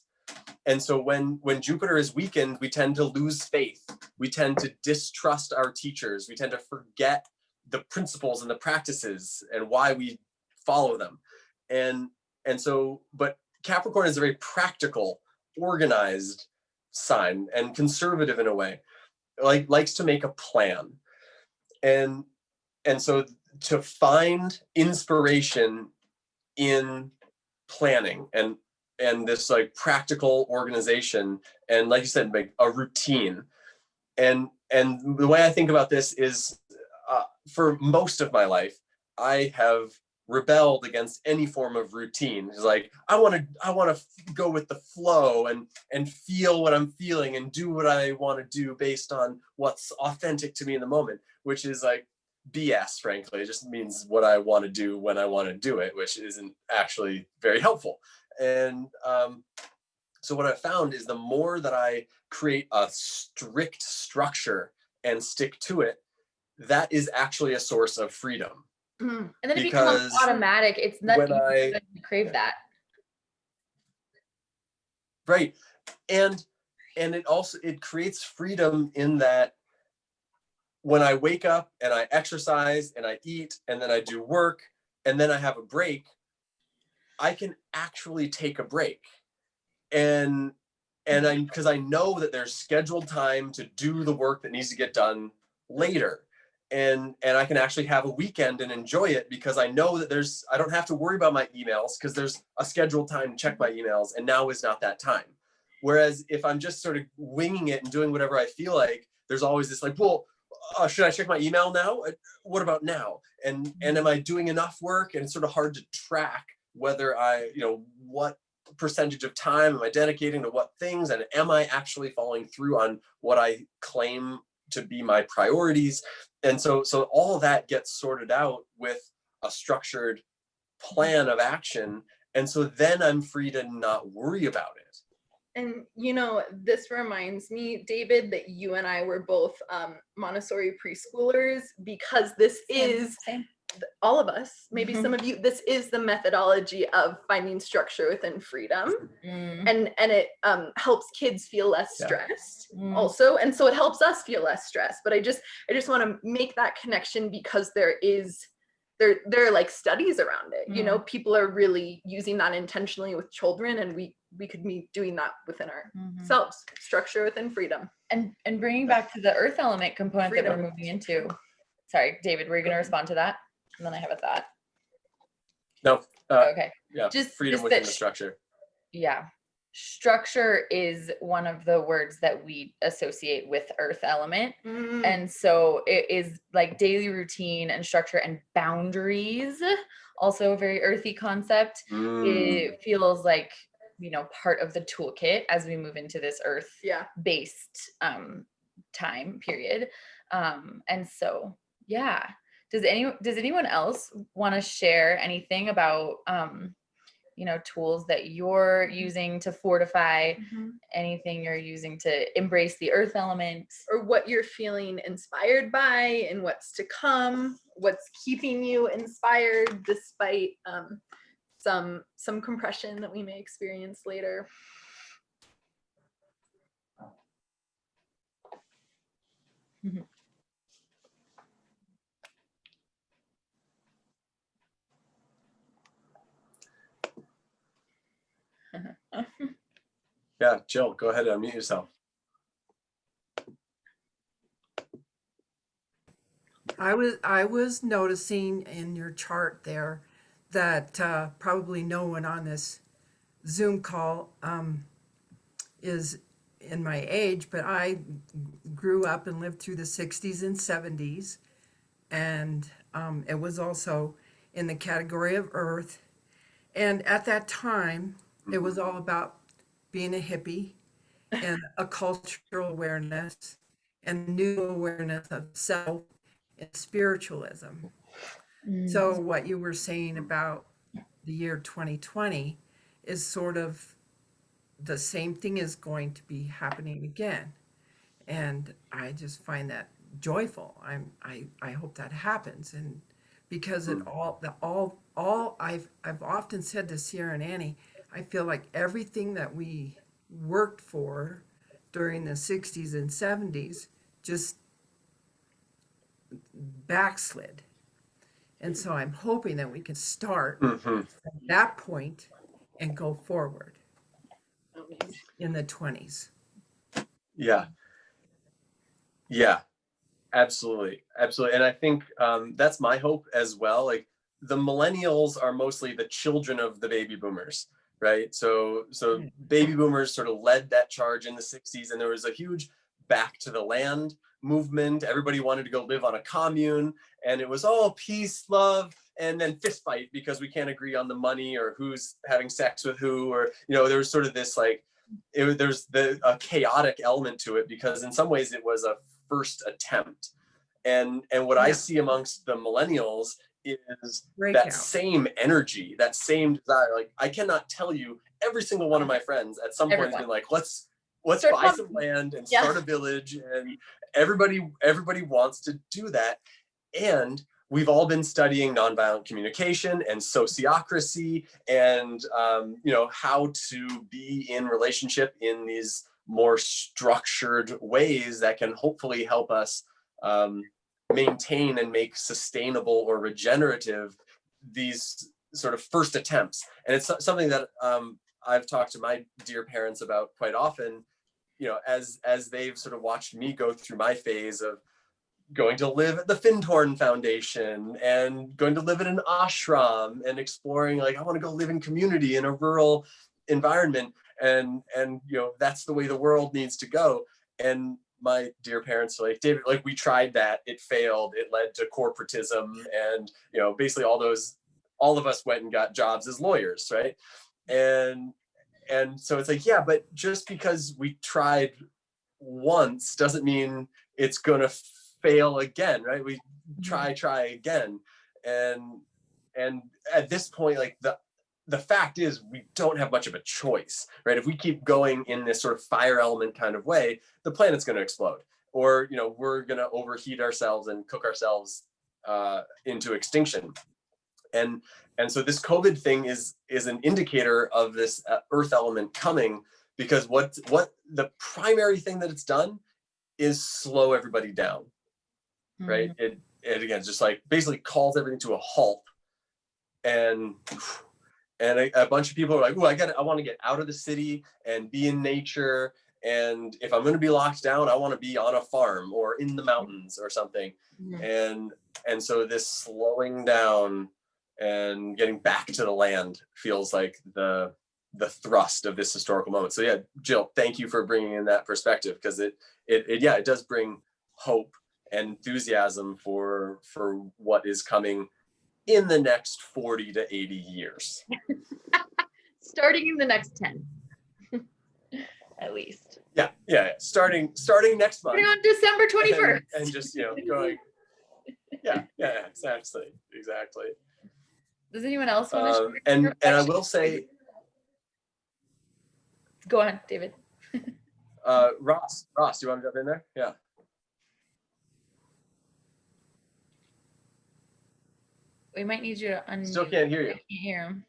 And so when Jupiter is weakened, we tend to lose faith. We tend to distrust our teachers. We tend to forget the principles and the practices and why we follow them. And so, but Capricorn is a very practical, organized sign, and conservative in a way, likes to make a plan. And so to find inspiration in planning and this like practical organization, and like you said, make a routine. And the way I think about this is, for most of my life, I have rebelled against any form of routine. It's like, I want to go with the flow and feel what I'm feeling and do what I want to do based on what's authentic to me in the moment, which is like BS, frankly. It just means what I want to do when I want to do it, which isn't actually very helpful. And so what I found is, the more that I create a strict structure and stick to it, that is actually a source of freedom. And then it becomes automatic. It's not when I crave that. Right. And it creates freedom in that when I wake up and I exercise and I eat and then I do work and then I have a break, I can actually take a break. And because I know that there's scheduled time to do the work that needs to get done later. And I can actually have a weekend and enjoy it, because I know that I don't have to worry about my emails, because there's a scheduled time to check my emails, and now is not that time. Whereas if I'm just sort of winging it and doing whatever I feel like, there's always this like, well, should I check my email now? What about now? And am I doing enough work? And it's sort of hard to track whether what percentage of time am I dedicating to what things, and am I actually following through on what I claim to be my priorities. And so all of that gets sorted out with a structured plan of action. And so then I'm free to not worry about it. And this reminds me, David, that you and I were both Montessori preschoolers, because this is all of us, maybe some of you, this is the methodology of finding structure within freedom. And it helps kids feel less stressed also, and so it helps us feel less stressed. But I just want to make that connection, because there are like studies around it. You know, people are really using that intentionally with children, and we could be doing that within ourselves. Structure within freedom. And bringing back to the earth element component that Freedom. we're moving into. Sorry, David, were you going to respond to that? And then I have a thought. No. Okay. Yeah. Just freedom within the structure. Yeah. Structure is one of the words that we associate with earth element. And so it is like daily routine and structure and boundaries, also a very earthy concept. It feels like, you know, part of the toolkit as we move into this earth based time period. And so, yeah. Does anyone else want to share anything about you know, tools that you're using to fortify, anything you're using to embrace the earth element, or what you're feeling inspired by and what's to come, what's keeping you inspired despite some compression that we may experience later? Yeah, Jill, go ahead and unmute yourself. I was noticing in your chart there that probably no one on this Zoom call is in my age, but I grew up and lived through the 60s and 70s, and it was also in the category of Earth. And at that time, it was all about being a hippie and a cultural awareness and new awareness of self and spiritualism. So what you were saying about the year 2020 is sort of the same thing is going to be happening again. And I just find that joyful. I hope that happens. And because it all I've often said to Sierra and Annie, I feel like everything that we worked for during the 60s and 70s just backslid. And so I'm hoping that we can start at that point and go forward in the 20s. Yeah. Yeah, absolutely. Absolutely. And I think that's my hope as well. Like, the millennials are mostly the children of the baby boomers, right? So baby boomers sort of led that charge in the 60s, and there was a huge back to the land movement. Everybody wanted to go live on a commune, and it was all peace, love, and then fist fight because we can't agree on the money or who's having sex with who, or, you know, there was sort of this like, there's a chaotic element to it, because in some ways it was a first attempt. And what I see amongst the millennials is that same energy, that same desire. Like, I cannot tell you, every single one of my friends at some point has been like, let's buy some land and start a village, and everybody wants to do that. And we've all been studying nonviolent communication and sociocracy, and you know, how to be in relationship in these more structured ways that can hopefully help us maintain and make sustainable or regenerative these sort of first attempts. And it's something that I've talked to my dear parents about quite often, you know, as they've sort of watched me go through my phase of going to live at the Fintorn Foundation and going to live in an ashram and exploring, like, I want to go live in community in a rural environment, and you know, that's the way the world needs to go. And my dear parents are like, David, like, we tried that, it failed, it led to corporatism, and, you know, basically all of us went and got jobs as lawyers, right? And so it's like, yeah, but just because we tried once doesn't mean it's gonna fail again, right? We try again. And at this point, like, the fact is, we don't have much of a choice, right? If we keep going in this sort of fire element kind of way, the planet's going to explode, or, you know, we're going to overheat ourselves and cook ourselves into extinction. And so this COVID thing is an indicator of this earth element coming, because what the primary thing that it's done is slow everybody down, right? It again just like basically calls everything to a halt, and a bunch of people are like, oh, I want to get out of the city and be in nature, and if I'm going to be locked down, I want to be on a farm or in the mountains or something. And so this slowing down and getting back to the land feels like the thrust of this historical moment. So yeah, Jill, thank you for bringing in that perspective, because it does bring hope and enthusiasm for what is coming in the next 40 to 80 years. Starting in the next 10, at least. Yeah. Starting next month. Starting on December 21st. And just, going. Yeah, exactly. Does anyone else want to share? And I will say, go on, David. Ross, do you want to jump in there? Yeah. We might need you to unmute. Still can't hear you. I can't hear him.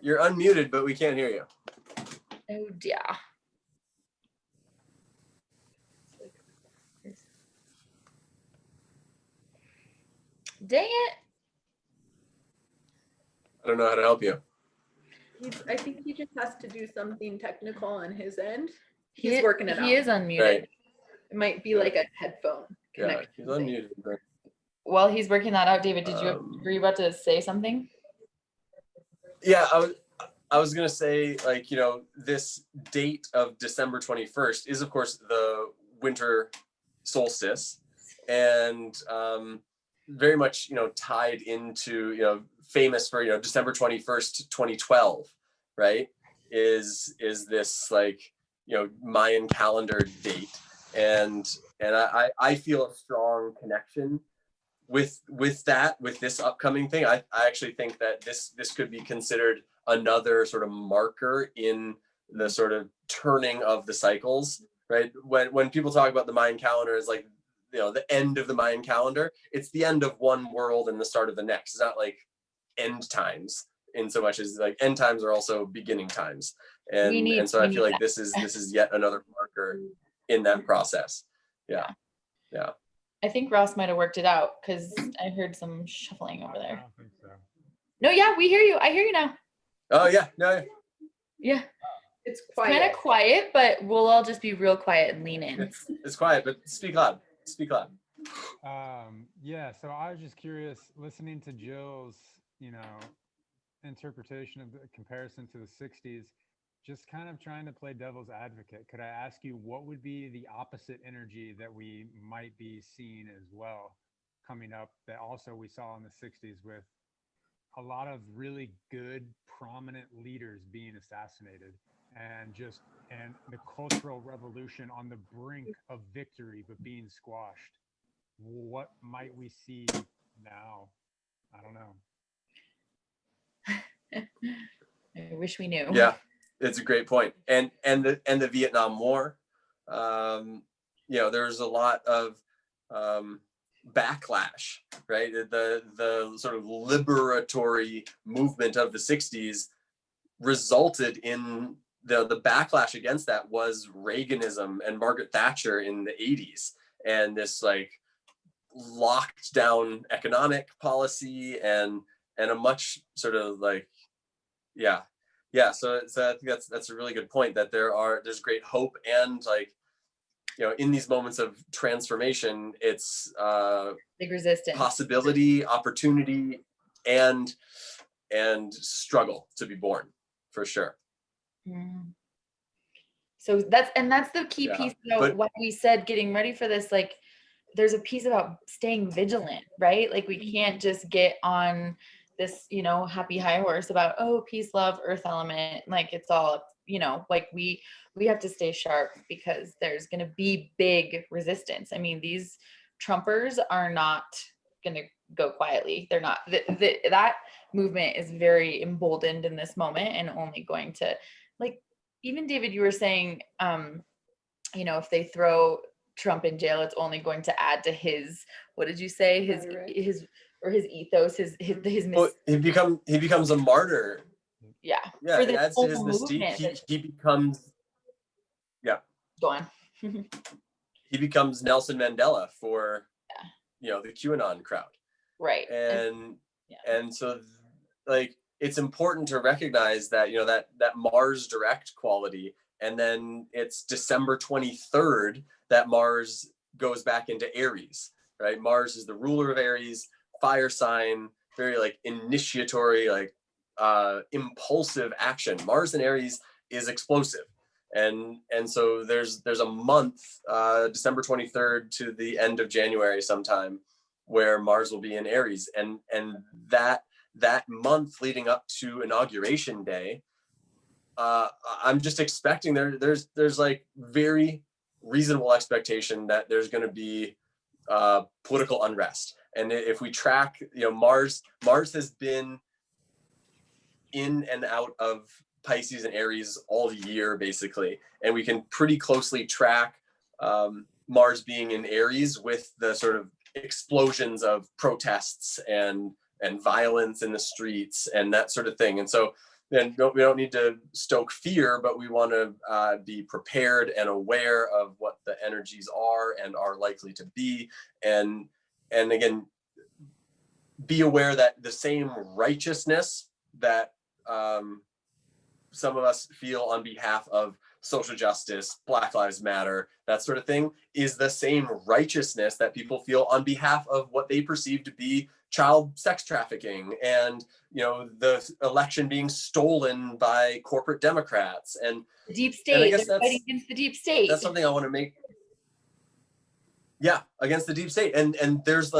You're unmuted, but we can't hear you. Oh dear. Dang it. I don't know how to help you. I think he just has to do something technical on his end. He- He's working it out. He is unmuted. Right. It might be like a headphone Yeah, connection. he's thing. unmuted. But, While he's working that out, David, were you about to say something? yeah, I was gonna say, like, this date of December 21st is of course the winter solstice, and very much tied into famous for December 21st 2012, right, is this like Mayan calendar date, and I feel a strong connection with this upcoming thing. I actually think that this could be considered another sort of marker in the sort of turning of the cycles, right? When people talk about the Mayan calendar as like the end of the Mayan calendar, it's the end of one world and the start of the next. It's not like end times in so much as like end times are also beginning times, and so I feel like this is yet another marker in that process. Yeah. I think Ross might have worked it out, because I heard some shuffling over I there. don't think so. No, yeah, we hear you. I hear you now. Oh yeah, no, Yeah. It's It's kind of quiet, but we'll all just be real quiet and lean in. it's quiet, but speak loud. Speak loud. Yeah, so I was just curious, listening to Jill's, interpretation of the comparison to the 60s, just kind of trying to play devil's advocate. Could I ask you, what would be the opposite energy that we might be seeing as well coming up, that also we saw in the 60s, with a lot of really good, prominent leaders being assassinated, and the cultural revolution on the brink of victory but being squashed? What might we see now? I don't know. I wish we knew. Yeah, it's a great point. And the Vietnam War, there's a lot of backlash, right? The sort of liberatory movement of the 60s resulted in the backlash against that was Reaganism and Margaret Thatcher in the 80s, and this like locked down economic policy and a much sort of like so I think that's a really good point, that there's great hope, and like in these moments of transformation, it's Big resistance, possibility, opportunity, and struggle to be born, for sure. So that's the key piece about what we said, getting ready for this. Like, there's a piece about staying vigilant, right? Like, we can't just get on this happy high horse about, oh, peace, love, earth element, like it's all like we have to stay sharp, because there's going to be big resistance. I mean, these Trumpers are not going to go quietly. They're not. That movement is very emboldened in this moment, and only going to, like, even David, you were saying, if they throw Trump in jail, it's only going to add to his, what did you say? His ethos, Well, he becomes a martyr. yeah. Yeah, For it this adds to whole his mystique. movement. He becomes, yeah, Go on. he becomes Nelson Mandela for, Yeah. the QAnon crowd. Right. And so like it's important to recognize that that Mars direct quality, and then it's December 23rd that Mars goes back into Aries, right? Mars is the ruler of Aries, fire sign, very like initiatory, like impulsive action. Mars in Aries is explosive, and so there's a month, December 23rd to the end of January sometime, where Mars will be in Aries, and that month leading up to Inauguration Day, I'm just expecting there's like very reasonable expectation that there's going to be political unrest. And if we track, Mars has been in and out of Pisces and Aries all year basically, and we can pretty closely track Mars being in Aries with the sort of explosions of protests and violence in the streets and that sort of thing. And so then we don't need to stoke fear, but we want to be prepared and aware of what the energies are and are likely to be. And again, be aware that the same righteousness that some of us feel on behalf of social justice, Black Lives Matter, that sort of thing, is the same righteousness that people feel on behalf of what they perceive to be child sex trafficking and the election being stolen by corporate Democrats and the deep state. They're fighting against the deep state. That's something I want to make. Yeah, against the deep state, and there's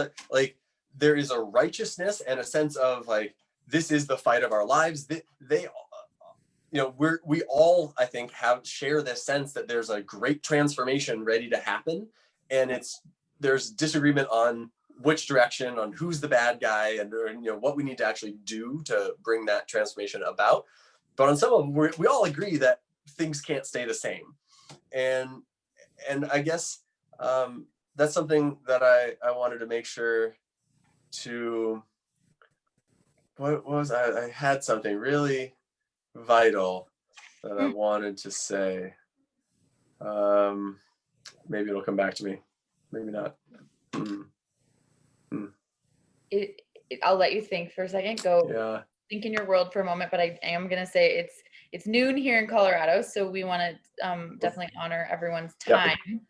there is a righteousness and a sense of like, this is the fight of our lives. They we all, I think, share this sense that there's a great transformation ready to happen, and there's disagreement on which direction, on who's the bad guy, and what we need to actually do to bring that transformation about. But on some of them, we all agree that things can't stay the same, and I guess that's something that I wanted to make sure to. What was I had something really vital that I wanted to say. Maybe it'll come back to me. Maybe not. I'll let you think for a second. Go think in your world for a moment. But I am gonna say it's noon here in Colorado, so we want to definitely honor everyone's time.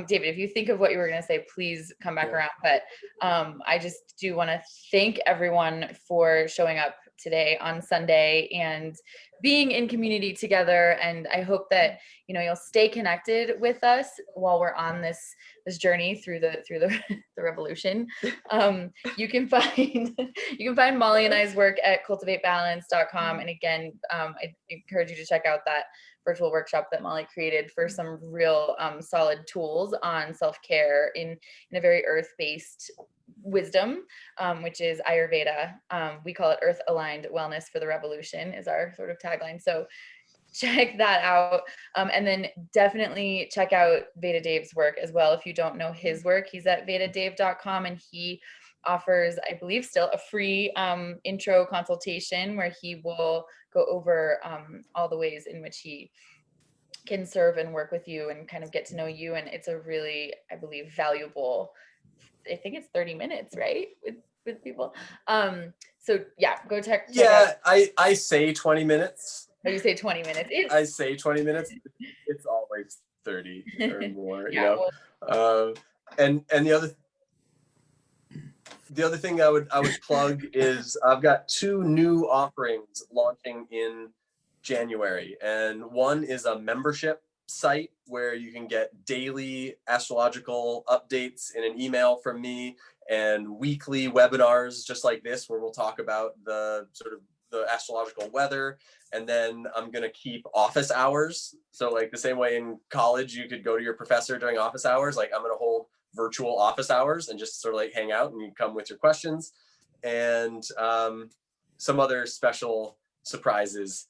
David, if you think of what you were going to say, please come back around. But I just do want to thank everyone for showing up today on Sunday and being in community together. And I hope that you'll stay connected with us while we're on this journey through the revolution. You can find Molly and I's work at cultivatebalance.com. And again, I encourage you to check out that virtual workshop that Molly created for some real solid tools on self-care in a very earth-based wisdom, which is Ayurveda. We call it earth-aligned wellness for the revolution is our sort of tagline. So check that out. And then definitely check out Veda Dave's work as well. If you don't know his work, he's at vedadave.com, and he offers, I believe, still a free intro consultation where he will go over all the ways in which he can serve and work with you and kind of get to know you. And it's a really, I believe, valuable, I think it's 30 minutes, right? With people. So yeah, go check out. I say 20 minutes. Oh, you say 20 minutes. I say 20 minutes. It's always 30 or more, and the other thing I would plug is I've got 2 new offerings launching in January, and one is a membership site where you can get daily astrological updates in an email from me, and weekly webinars just like this where we'll talk about the astrological weather. And then I'm going to keep office hours. So like the same way in college, you could go to your professor during office hours, like I'm going to hold virtual office hours and just sort of like hang out, and you come with your questions and some other special surprises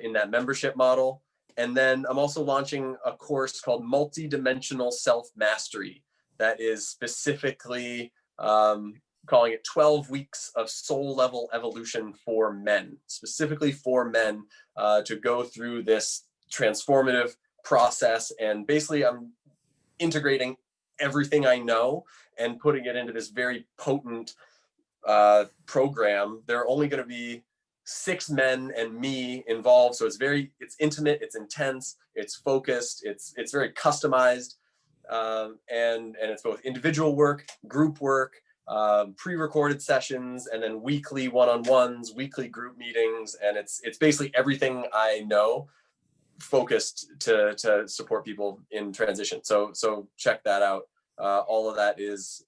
in that membership model. And then I'm also launching a course called Multidimensional Self-Mastery that is specifically calling it 12 weeks of soul level evolution for men, specifically for men to go through this transformative process. And basically I'm integrating everything I know and putting it into this very potent program. There are only going to be 6 men and me involved, so it's intimate, it's intense, it's focused, it's very customized, and it's both individual work, group work, pre-recorded sessions, and then weekly one-on-ones, weekly group meetings, and it's basically everything I know focused to support people in transition. So check that out. All of that is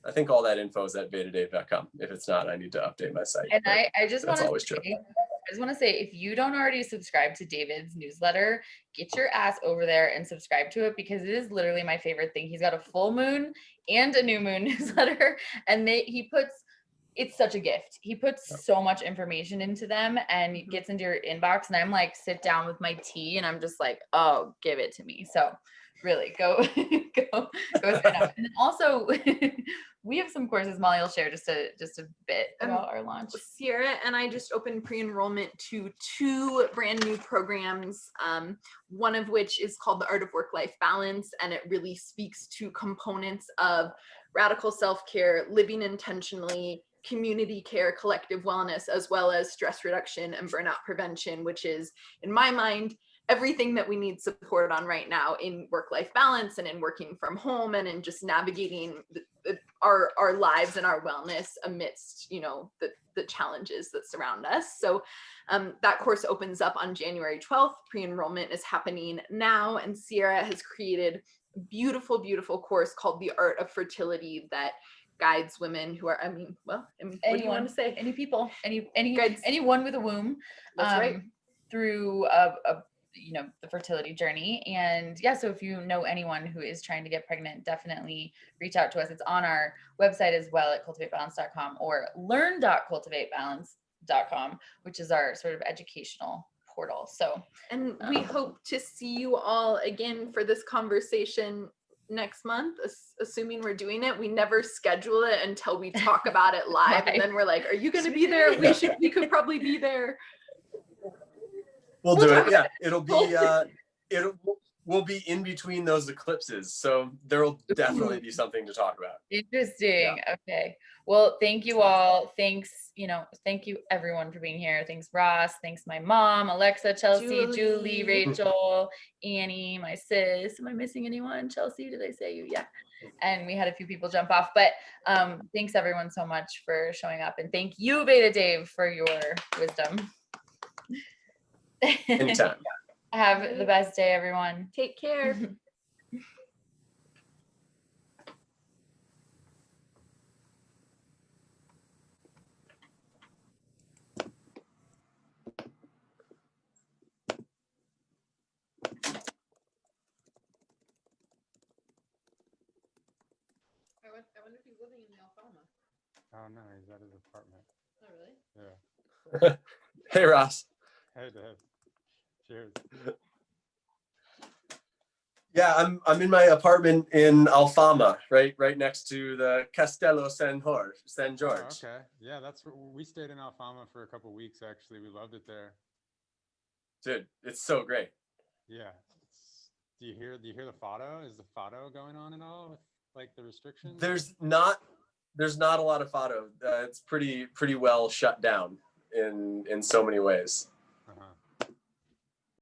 I think all that info is at vetadave.com. If it's not, I need to update my site. And I just want to say, if you don't already subscribe to David's newsletter, get your ass over there and subscribe to it, because it is literally my favorite thing. He's got a full moon and a new moon newsletter, and it's such a gift. He puts so much information into them, and it gets into your inbox, and I'm like, sit down with my tea, and I'm just like, oh, give it to me. So really go sign up. And then also we have some courses. Molly will share just a bit about our launch. Sierra and I just opened pre-enrollment to 2 brand new programs, one of which is called The Art of Work-Life Balance, and it really speaks to components of radical self-care, living intentionally, community care, collective wellness, as well as stress reduction and burnout prevention, which is, in my mind, everything that we need support on right now in work-life balance and in working from home and in just navigating our lives and our wellness amidst, the challenges that surround us. So that course opens up on January 12th. Pre-enrollment is happening now, and Sierra has created a beautiful, beautiful course called The Art of Fertility that guides women who are, what do you want to say? Any people, anyone with a womb, that's right, through the fertility journey. And yeah, so if you know anyone who is trying to get pregnant, definitely reach out to us. It's on our website as well at cultivatebalance.com or learn.cultivatebalance.com, which is our sort of educational portal. So, and we hope to see you all again for this conversation next month, assuming we're doing it. We never schedule it until we talk about it live. Right. And then we're like, are you going to be there? We could probably be there. We'll do it. Yeah, it'll be we'll be in between those eclipses, so there'll definitely be something to talk about. Interesting. Yeah. Okay. Well, thank you all. Thanks. Thank you everyone for being here. Thanks Ross. Thanks my mom, Alexa, Chelsea, Julie, Rachel, Annie, my sis. Am I missing anyone? Chelsea, did I say you? Yeah. And we had a few people jump off, but thanks everyone so much for showing up, and thank you, Veda Dave, for your wisdom. Anytime. Have the best day, everyone. Take care. I wonder if he's living in the Alfama. Oh no, he's at his apartment. Oh really? Yeah. Hey Ross. Hey Dave. Cheers. Yeah, I'm in my apartment in Alfama, right next to the Castello San George. Oh, okay. Yeah, that's where we stayed in Alfama for a couple of weeks. Actually, we loved it there. Dude, it's so great. Yeah. Do you hear the fado? Is the fado going on at all with like the restrictions? There's not a lot of fado. It's pretty well shut down in so many ways.